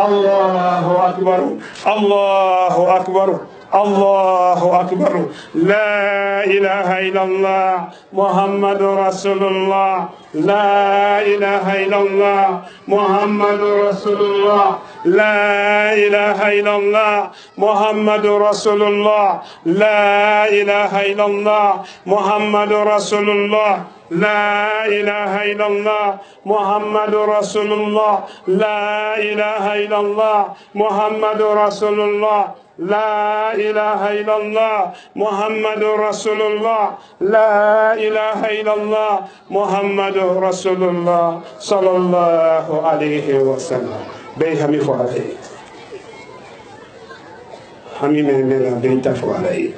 الله أكبر الله أكبر الله أكبر لا إله إلا الله محمد رسول الله لا إله إلا الله محمد رسول الله لا إله إلا الله محمد رسول الله لا إله إلا الله محمد رسول الله لا إله إلا الله محمد رسول الله لا إله إلا الله محمد رسول الله لا إله إلا الله محمد رسول الله لا إله إلا الله محمد رسول الله صلى الله عليه وسلم بيهمي فعليه همي من بيت فعليه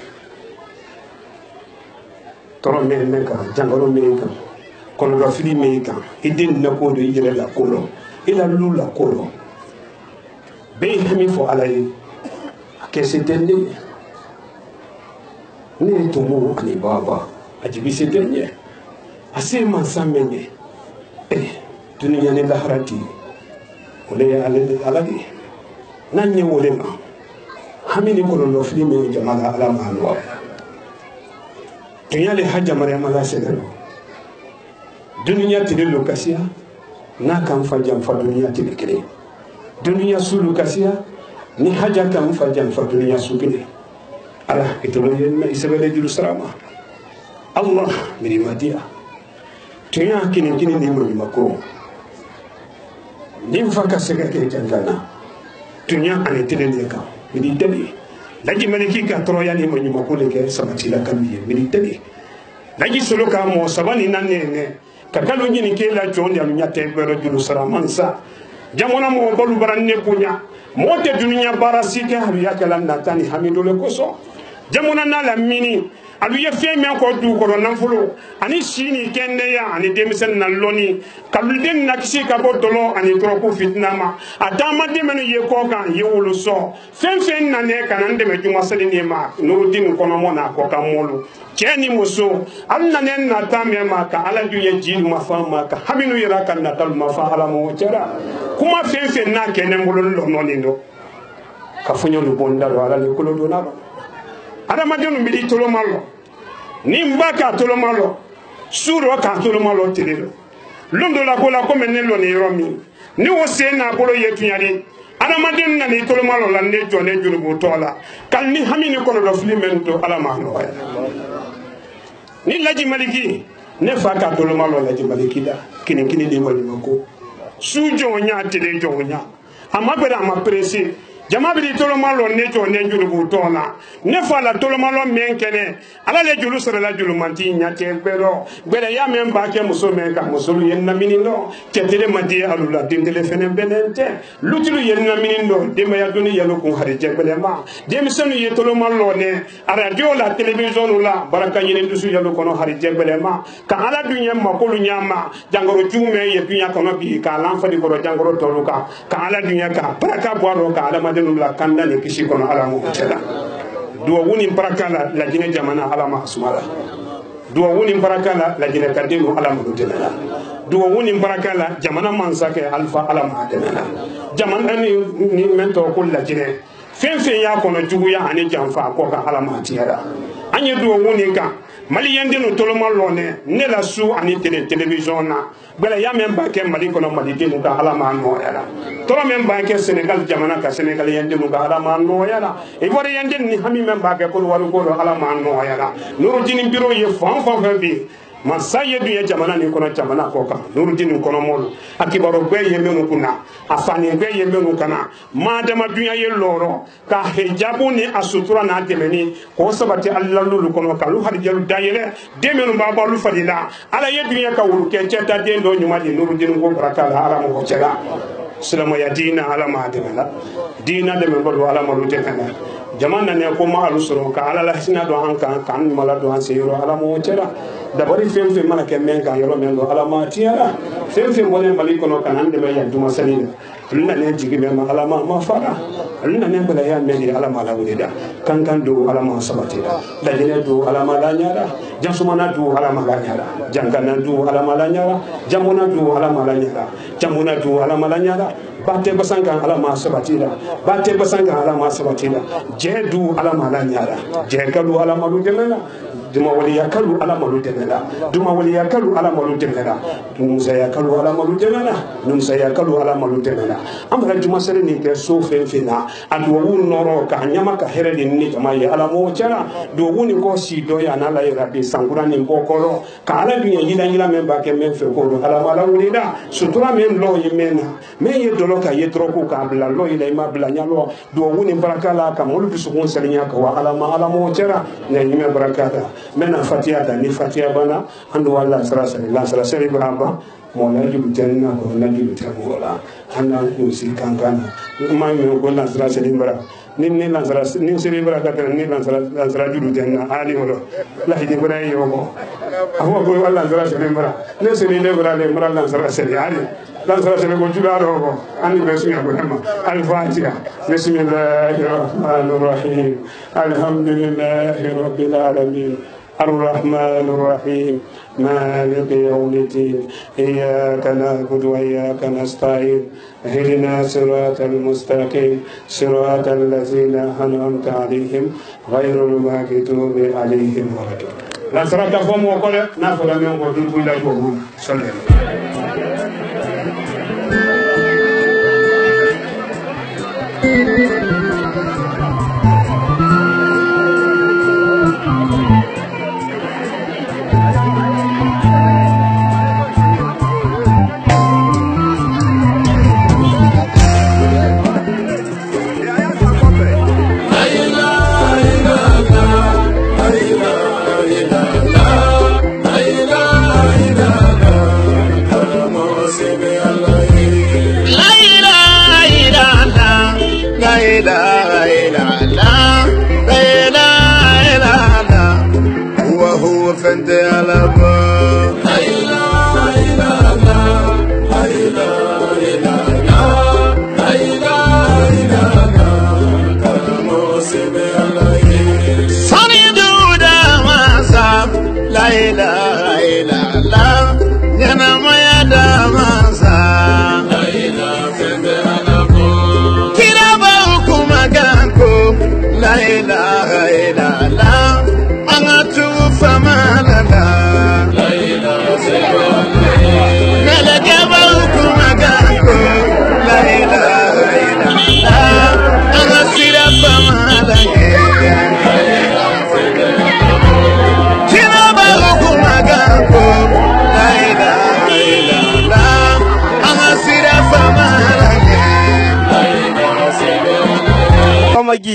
ترى من جنغلو من كل رفلي من إدين نقول يجري لا كله إلى لولا كله بيهمي فعليه kesetende ne tumu ani baba ajibi setende asema samenye dunia ne laharati ole alagi nanye wolema hamini kono no filime jamala ala manwa dunia le haja mariama la senelo dunia tile lokasia na kan fajam fa dunia tile kire dunia sulu kasia ni haja kan fajam fa dunia sugine ala itolo yenna isabele julu salama Allah mirimadia tunya kini ni mako nim faka sega ke jangana tunya ane tele ka midi tele laji maliki ka toroya ni mako le ke sabati la kambi midi tele laji solo ka mo sabani nanene kakalo nyini ke la jonde am nyate bero julu salama sa jamona mo bolu baranne kunya mote dunia barasike habiya kala natani hamidole koso jamona nala mini alu ye fe men ko du ko nan fulo ani sini kende ya ani demisen na loni kaluden na kisi ka bodolo ani to ko fitnama atama de men ye ko kan ye wulu so fen fen na ne kan ande me juma salini ma nurudin ko no mona ko kan molu keni muso anna ne na tamya ma ka ala du ye jilu ma fa ma ka haminu yira kan na tal ma fa ala mo jara kuma fen fen na kenen bolo lo noni ndo ka funyo lu bonda wala le ko do na ba adama de no mi tolo malo nimba ka tolo malo suro ka tolo malo telelo londo la kola ko menelo ni romi ni o sen na bolo ye tunyari adamaden na ni toloma lo la ne jone jurubu tola kal ni hamini kono do filimento ala ma no ya ni laji maliki ne fa ka toloma lo laji maliki da kini de mali ko sujo nya tele jo nya amabere amapresi jama bi toloma lo ne jone jurubu tola ne fa la toloma lo menkene ala le julu sere la julu manti nya te gbero gbere ya men ba ke muso men ka muso yen na minindo tetele mati alula dindele fene benente lutulu yen na minindo de ma ya duni yalo ko hari jegbele ma de misonu ye toloma lo ne radio la television la baraka nyene dusu yalo kono hari jegbele ma ka ala dunya ma ko lu nyama jangoro jume ye dunya kono bi ka lan fadi ko jangoro toluka ka ala dunya ka baraka boaro ka ala la kanda ne kisi kono ala mo tela duwa wuni barakala la jine jamana ala ma sumala duwa wuni barakala la jine kadenu ala mo tela duwa wuni barakala jamana mansake alfa ala ma tela jamana ni mento ko la jine fenfe ya kono juguya ani jamfa ko ka ala ma tiara anye duwa wuni ka mali yende no toloma lone ne la su ani television na bela ya memba ke mali kono mali de ka ala ma no yala tolo memba ke Senegal jamana ka Senegal yende no ka ala ma no yala e wori yende ni hami memba ke ko waru ko ala ma no yala nuru jini biro ye fon bi masaye dunya jamana ni kono jamana ko ka nuru jini kono mol akibaro be ye menu kuna afani be ye menu kana madama dunya ye loro ka hijabu ni asutura na temeni ko sabati Allah lulu kono ka lu hadijalu dayele demenu baba lu fadila ala ye dunya ka wuru ke ceta de ndo nyuma di nuru jini ko baraka ala mo ko cela silama ya dina ala ma demela dina de men bodo ala mo lu tekana jamana ne ko ma alu soro ka ala la hisna do an kan mala do an seyro ala mo cela dabari femfe mana ke men kan yoro men do ala ma tiara femfe mo ne mali kono kan ande me ya duma salina luna ne jigi me ma ala ma fara luna ne bala ya men ala ma la wurida kan do ala ma sabati da dine do ala ma la nyara jansumana do ala ma la nyara jangana do ala ma la nyara jamuna do ala ma la nyara jamuna do ala ma la nyara bate basanga ala ma sabati bate basanga ala ma sabati je do ala ma la nyara je ka do ala ma lu demena duma wali yakalu ala malu demela duma wali yakalu ala malu demela numsa yakalu ala malu demela numsa yakalu ala malu demela amra duma sere ni ke so fena adu wu noro ka nyama ka here ni jama ye ala mo chara do wuni ko si do ya na la ira be sangura ni bokoro ka ala dunya yila memba ke men fe ko ala mala wulida sutura men lo yimena me ye dolo ka ye troko ka bla lo ila ma bla nyalo do wuni barakala ka mulu bisu ko selinya ka wa ala mo chara ne yime barakata mena fatia da ni fatia bana andu wala sara sere bramba mo la jubu janna ko la jubu tabola anda ko si kankana ma me ko la sara sere bara ni la sara ni sere bara ka ni la sara jubu janna ali wala la hidi bara yo ko awo ko wala sara sere bara ne sere le bara le bara la sara sere ali la sara sere ko jubaro ko ani besu ya ko ma al fatiha bismillahir rahmanir rahim alhamdulillahi rabbil alamin الرحمن الرحيم مالك يوم الدين إياك نعبد وإياك نستعين اهدنا صراط المستقيم صراط الذين أنعمت عليهم غير المغضوب عليهم ولا الضالين لا صراط فهم وقال نافل من قدوم إلى القبور صلى الله Allah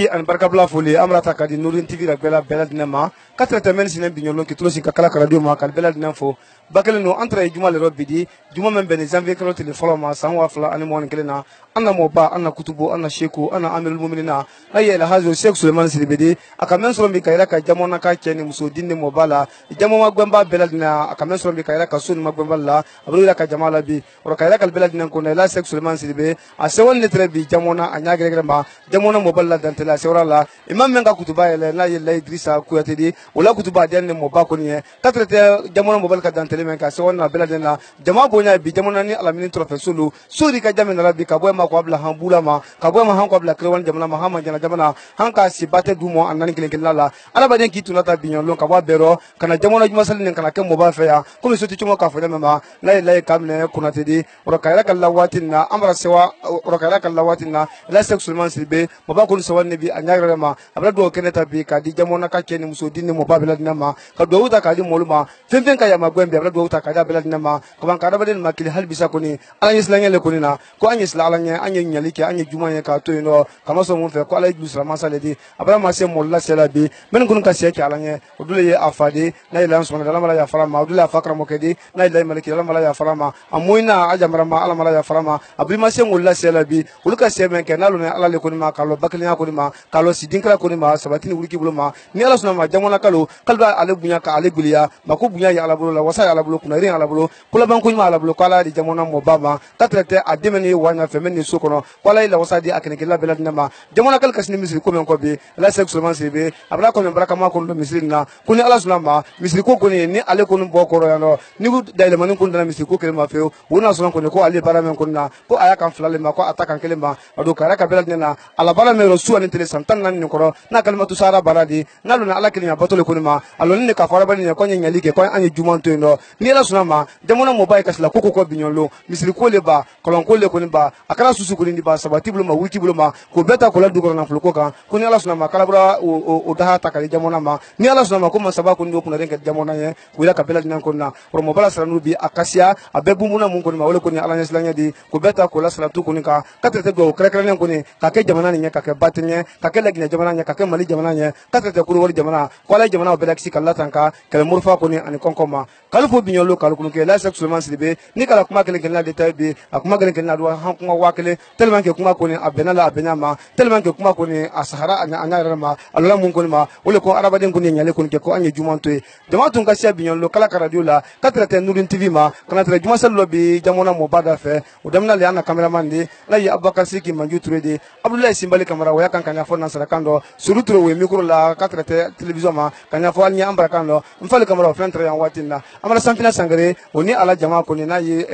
foli an barkabla foli amrata kadi Nurdin TV la bela dinama 4 semaines sinen bignolo ki tulo sin kala radio ma kal bela dinam fo bakele no entre juma le robidi juma men ben janvier kalo tele folo ma san wa fla ani mon kelena anna moba anna kutubu anna sheku anna amirul mu'minina ayi la hazo sheikh suleiman silibedi akamen so mi kayra ka jamona ka keni muso dinne mobala jamo ma gwamba bela dina akamen so mi kayra ka sun ma gwamba la abru ka jamala bi ro kayra kal bela dinan ko la sheikh suleiman silibedi asewon ne trebi jamona anya gere ma jamona mobala dantela sewra la imam men ka kutuba ele la yella idrissa kuyatedi wala kutuba den mo ba ko ni katrete jamona mobala ka dantele men ka sewon na bela dina jama bonya bi jamona ni alamini trofe sulu suri ka jamena rabbi ka boy ma ko abla hambula ma ka boy ma han ko abla krewan jamana ma hama jana jamana han ka sibate dumo anani kilen la ala baden ki tunata binyon lon ka ba bero kana jamona juma salin kana ke mo ba fe ya ko mi soti chumo ka fa ma la yella kamne kunatedi ro kayra kala watina amra sewa ro kayra kala watina la sek sulman silbe mo ba ko sewan ne bi anyagra ma abla do keneta bi ka di jamona ka keni muso dinne mo ba bela dinama ka do uta ka di moluma femfen ka ya magwembe abla do uta ka da bela dinama ko ban ka da baden makili halbisa ko ni ala yislange le ko ni na ko anye sla ala nye anye nyalike anye juma ye ka to no kama so mun fe ko ala iblis ramasa le di abla ma se molla sela bi men kun ka se ki ala nye odule ye afade na ila subhanahu wa ta'ala ya farama odule afakra mo kedi na ila maliki ala mala ya farama amoina ajamara ma ala mala ya farama abri ma se molla sela bi uluka se men ke na lo ne ala le ko ni ma kalo bakliya ko ni ma kalo sidinkra ko ni ma sabatini wuliki bulo ma ni ala sunna ma jamona kalo kalba ale bunya ka ale guliya mako bunya ya ala bulo la wasa ya ala bulo kuna rin ala bulo kula ban ko ma ala bulo kala di jamona mo bama katrete ademeni wanya femeni sokono wala ila wasa di akene kila bela dinama jamona kal kasni misri ko men ko be la sek sulman sebe abra ko men baraka ma ko do misri na kuni ala sunna ma misri ko ni ale ko no bokoro ya no ni ku daile manin kun dana misri ko kele ma feo wona sunna ko ne ko ale bara men ko na ko aya kan flale ma ko ataka kele ma ado kara ka bela dinana ala bara me rasu an tele santan nan ni ko na kalmatu sara baradi na luna ala kele ma batole ko ni ma alo ni ka fara bani ne ko nyanya like ko anye jumanto ndo ni ala sunna ma jamona mobile kasla ko ko binyolo misri ko le ba kolon ko le ko ni ba akara susu ko ni ba sabati bulo ma wiki bulo ma ko beta ko la du ko na fluko kan ko ni ala sunna ma kala bra o daha ta kale jamona ma ni ala sunna ma ko man sabako ndo ko na renga jamona ye ko ila ka bela dinan ko na pro mobile sala bi akasia abebu muna mun ko ni ma wala ko ni ala nyesla di ko beta ko la sala tu ko ni ka katrete go krekre ko ni ka ke jamana ni ka ke batinye ka ke lagina jamana ni ka ke mali jamana ni katrete ko wori jamana ko la jamana o belaksi kala tanka kala murfa ko ni ani konkoma kalu fo binyolo kalu ko ke la sexuellement silbe ni kala kuma kele kele la detail bi akuma kele kele la do han kuma wakele tellement que kuma ko ni abena la abena ma tellement que kuma ko ni asahara anya rama alola mun ko ni ma wala ko araba den ko ni nyale ko ni ko anye jumanto e jamatun ka sia binyolo kala ka radio la katrete Nurdin TV ma kana tre juma sallo bi jamona mo bada fe o damna le ana cameraman di la yi Abubakar Siki manju turede Abdoulaye Simbali camera waya kan kanya fo nan sala kando surutro we micro la katrete television ma kanya fo alnya ambra kando mfale camera fentre yan watina amara sanfina sangare oni ala jama ko ni na yi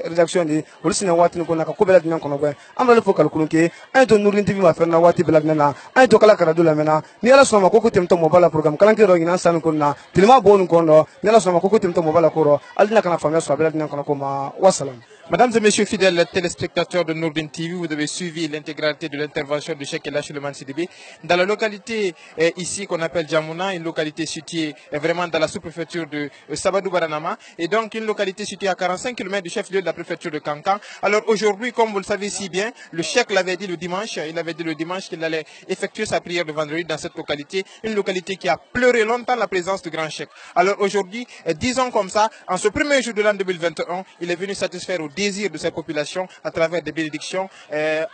redaction di wolisina watin ko na ka ko bela dinan kono be amara le fo kalkulun ke ay to Nurdin TV ma ferna wati bela dinan ay to kala kara dula mena ni ala soma ko ko temto mobile program kala ke ro ina san ko na tilma bonu ko no ni ala soma ko ko temto mobile ko ro alina kana famia so bela dinan kono ko ma wassalam. Mesdames et messieurs fidèles téléspectateurs de Nurdin TV, vous avez suivi l'intégralité de l'intervention de Cheikh El Suleiman Sidibé dans la localité ici qu'on appelle Djamouna, une localité située vraiment dans la sous-préfecture de Sabadou Baranama, et donc une localité située à 45 km du chef-lieu de la préfecture de Kankan. Alors aujourd'hui, comme vous le savez si bien, le Cheikh l'avait dit le dimanche, il avait dit le dimanche qu'il allait effectuer sa prière de vendredi dans cette localité, une localité qui a pleuré longtemps la présence du grand Cheikh. Alors aujourd'hui, disons comme ça, en ce premier jour de l'an 2021, il est venu satisfaire au désir de ces populations à travers des bénédictions,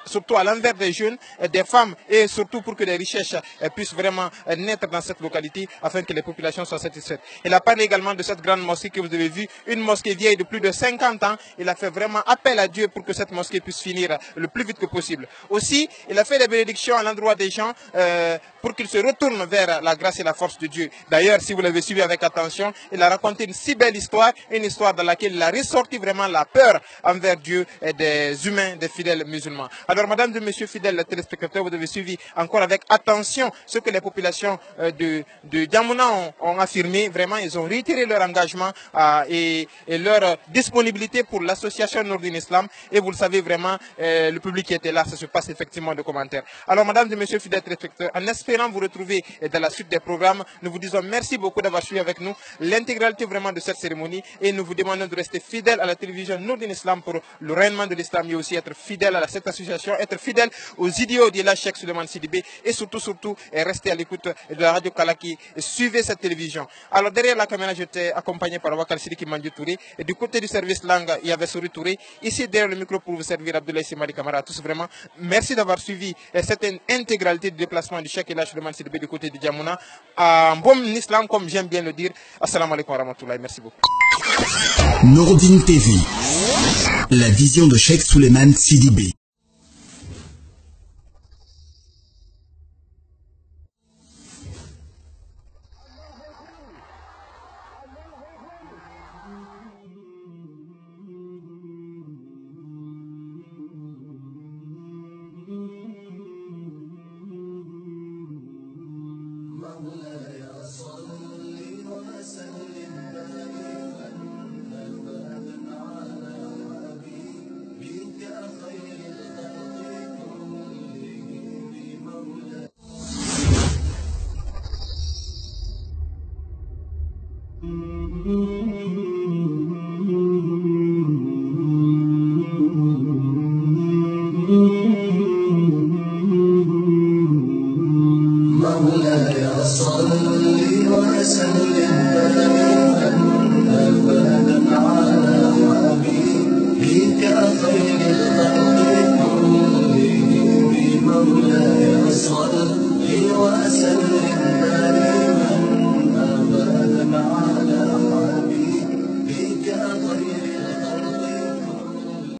surtout à l'envers des jeunes, des femmes et surtout pour que les richesses puissent vraiment naître dans cette localité afin que les populations soient satisfaites. Il a parlé également de cette grande mosquée que vous avez vue, une mosquée vieille de plus de 50 ans. Il a fait vraiment appel à Dieu pour que cette mosquée puisse finir le plus vite que possible. Aussi, il a fait des bénédictions à l'endroit des gens pour qu'ils se retournent vers la grâce et la force de Dieu. D'ailleurs, si vous l'avez suivi avec attention, il a raconté une si belle histoire, une histoire dans laquelle il a ressorti vraiment la peur envers Dieu et des humains, des fidèles musulmans. Alors, mesdames et messieurs fidèles téléspectateurs, vous avez suivi encore avec attention ce que les populations de Djamouna ont affirmé. Vraiment, ils ont réitéré leur engagement et leur disponibilité pour l'association Nurdin Islam. Et vous le savez vraiment, le public qui était là, ça se passe effectivement de commentaires. Alors, mesdames et messieurs fidèles téléspectateurs, en espérant vous retrouver dans la suite des programmes, nous vous disons merci beaucoup d'avoir suivi avec nous l'intégralité vraiment de cette cérémonie et nous vous demandons de rester fidèles à la télévision Nurdin Islam islam, pour le rayonnement de l'islam, mais aussi être fidèle à cette association, être fidèle aux idéaux de la Cheikh Souleymane Sidibé et surtout rester à l'écoute de la radio Kalaki et suivez cette télévision. Alors derrière la caméra, j'étais accompagné par Wakal Sidiki Mandjou Touré et du côté du service langue, il y avait Souri Touré. Ici derrière le micro pour vous servir Abdoulaye Simari Kamara. À tous vraiment, merci d'avoir suivi cette intégralité du déplacement du Cheikh Souleymane Sidibé du côté de Djamouna. En bon islam, comme j'aime bien le dire. Assalamu alaikum wa rahmatullahi. Merci beaucoup. Nourdine TV, la vision de Cheikh Souleymane Sidibé.